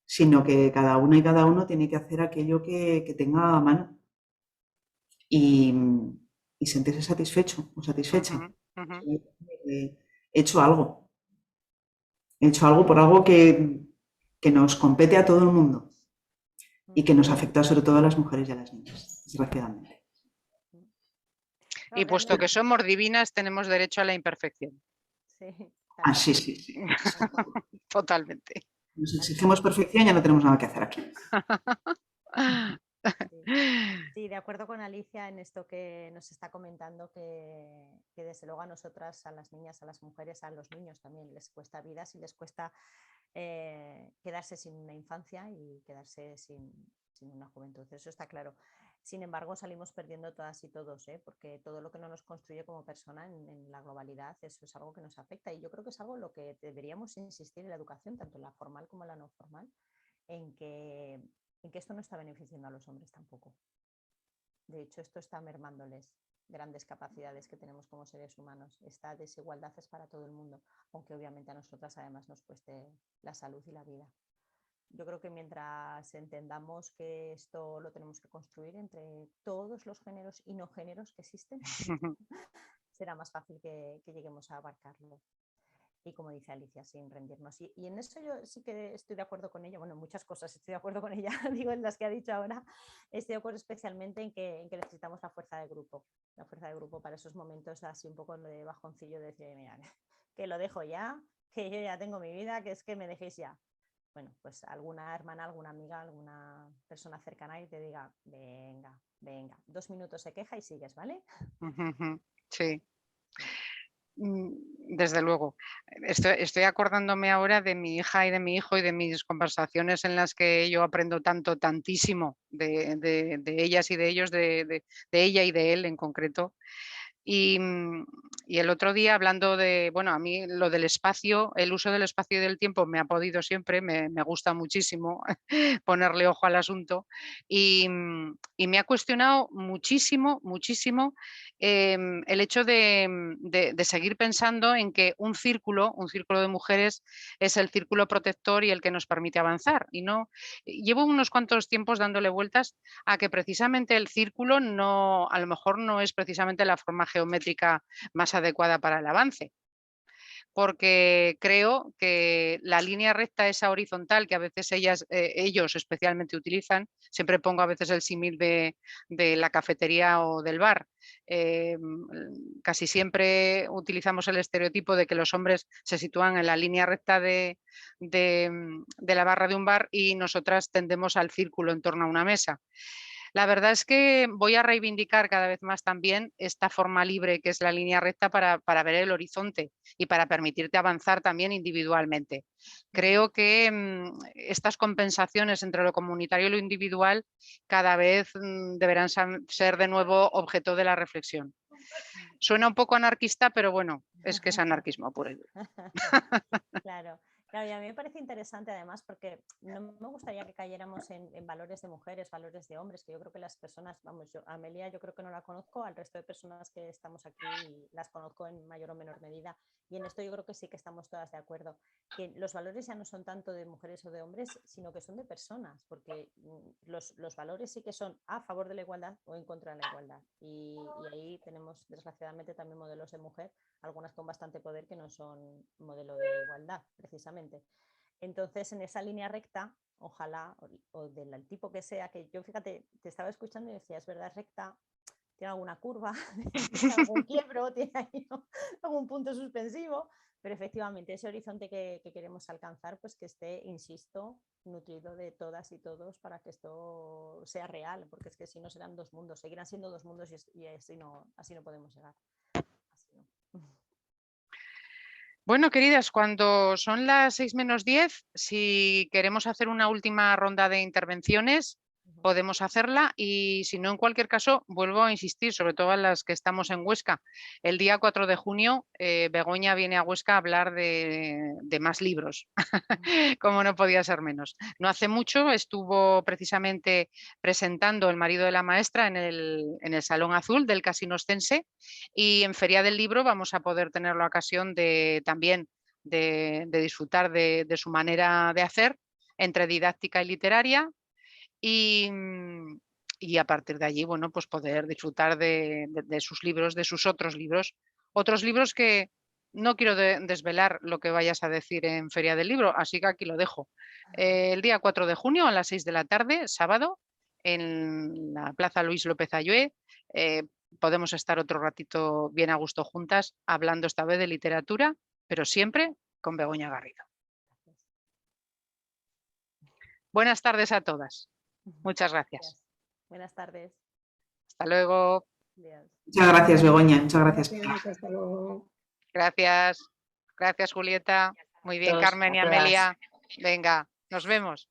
sino que cada una y cada uno tiene que hacer aquello que tenga a mano y sentirse satisfecho o satisfecha. He hecho algo. He hecho algo por algo que nos compete a todo el mundo y que nos afecta sobre todo a las mujeres y a las niñas, desgraciadamente. Y puesto que somos divinas, tenemos derecho a la imperfección. Sí, Sí, sí, sí. Totalmente. Nos exigimos perfección, ya no tenemos nada que hacer aquí. Sí, de acuerdo con Alicia en esto que nos está comentando, que desde luego a nosotras, a las niñas, a las mujeres, a los niños también les cuesta vidas y les cuesta quedarse sin una infancia y quedarse sin una juventud. Eso está claro. Sin embargo, salimos perdiendo todas y todos, porque todo lo que no nos construye como persona en la globalidad, eso es algo que nos afecta. Y yo creo que es algo en lo que deberíamos insistir en la educación, tanto la formal como la no formal, en que esto no está beneficiando a los hombres tampoco. De hecho, esto está mermándoles grandes capacidades que tenemos como seres humanos. Esta desigualdad es para todo el mundo, aunque obviamente a nosotras además nos cueste la salud y la vida. Yo creo que mientras entendamos que esto lo tenemos que construir entre todos los géneros y no géneros que existen, será más fácil que lleguemos a abarcarlo. Y como dice Alicia, sin rendirnos. Y en eso yo sí que estoy de acuerdo con ella. Bueno, en muchas cosas estoy de acuerdo con ella, digo, en las que ha dicho ahora, estoy de acuerdo especialmente en que necesitamos la fuerza de grupo. La fuerza de grupo para esos momentos así un poco de bajoncillo, de decir, mira, que lo dejo ya, que yo ya tengo mi vida, que es que me dejéis ya. Bueno, pues alguna hermana, alguna amiga, alguna persona cercana y te diga, venga, 2 minutos se queja y sigues, ¿vale? Sí. Desde luego. Estoy acordándome ahora de mi hija y de mi hijo y de mis conversaciones en las que yo aprendo tantísimo de ellas y de ellos, de ella y de él en concreto. Y el otro día hablando de, bueno, a mí lo del espacio, el uso del espacio y del tiempo me ha podido siempre, me gusta muchísimo ponerle ojo al asunto y me ha cuestionado muchísimo el hecho de seguir pensando en que un círculo de mujeres es el círculo protector y el que nos permite avanzar. Y no, llevo unos cuantos tiempos dándole vueltas a que precisamente el círculo no, a lo mejor no es precisamente la forma geométrica más adecuada para el avance. Porque creo que la línea recta, esa horizontal que a veces ellos especialmente utilizan, siempre pongo a veces el símil de la cafetería o del bar. Casi siempre utilizamos el estereotipo de que los hombres se sitúan en la línea recta de la barra de un bar y nosotras tendemos al círculo en torno a una mesa. La verdad es que voy a reivindicar cada vez más también esta forma libre que es la línea recta para ver el horizonte y para permitirte avanzar también individualmente. Creo que estas compensaciones entre lo comunitario y lo individual cada vez deberán ser de nuevo objeto de la reflexión. Suena un poco anarquista, pero bueno, es que es anarquismo puro. Claro. Claro, y a mí me parece interesante además porque no me gustaría que cayéramos en valores de mujeres, valores de hombres, que yo creo que las personas, vamos, yo, Amelia yo creo que no la conozco, al resto de personas que estamos aquí las conozco en mayor o menor medida y en esto yo creo que sí que estamos todas de acuerdo, que los valores ya no son tanto de mujeres o de hombres, sino que son de personas, porque los valores sí que son a favor de la igualdad o en contra de la igualdad y ahí tenemos desgraciadamente también modelos de mujer, algunas con bastante poder que no son modelo de igualdad precisamente. Entonces, en esa línea recta, ojalá, o del tipo que sea, que yo fíjate, te estaba escuchando y decía, es verdad, recta, tiene alguna curva, tiene algún quiebro, tiene ahí algún punto suspensivo, pero efectivamente ese horizonte que queremos alcanzar, pues que esté, insisto, nutrido de todas y todos para que esto sea real, porque es que si no serán dos mundos, seguirán siendo dos mundos y así no podemos llegar. Así no. Bueno, queridas, cuando son las 6 menos 10, si queremos hacer una última ronda de intervenciones, podemos hacerla y si no, en cualquier caso, vuelvo a insistir, sobre todo a las que estamos en Huesca. El día 4 de junio, Begoña viene a Huesca a hablar de más libros, como no podía ser menos. No hace mucho estuvo precisamente presentando El marido de la maestra en el Salón Azul del Casino Ostense y en Feria del Libro vamos a poder tener la ocasión también de disfrutar de su manera de hacer entre didáctica y literaria y a partir de allí, bueno, pues poder disfrutar de sus libros, de sus otros libros que no quiero desvelar lo que vayas a decir en Feria del Libro, así que aquí lo dejo. El día 4 de junio a las 6 de la tarde, sábado, en la Plaza Luis López Ayué, podemos estar otro ratito bien a gusto juntas, hablando esta vez de literatura, pero siempre con Begoña Garrido. Buenas tardes a todas. Muchas gracias. Buenas tardes. Hasta luego. Adiós. Muchas gracias, Begoña. Muchas gracias. Hasta luego. Gracias. Gracias, Julieta. Muy bien, Todos, Carmen y a todas. Amelia. Venga, nos vemos.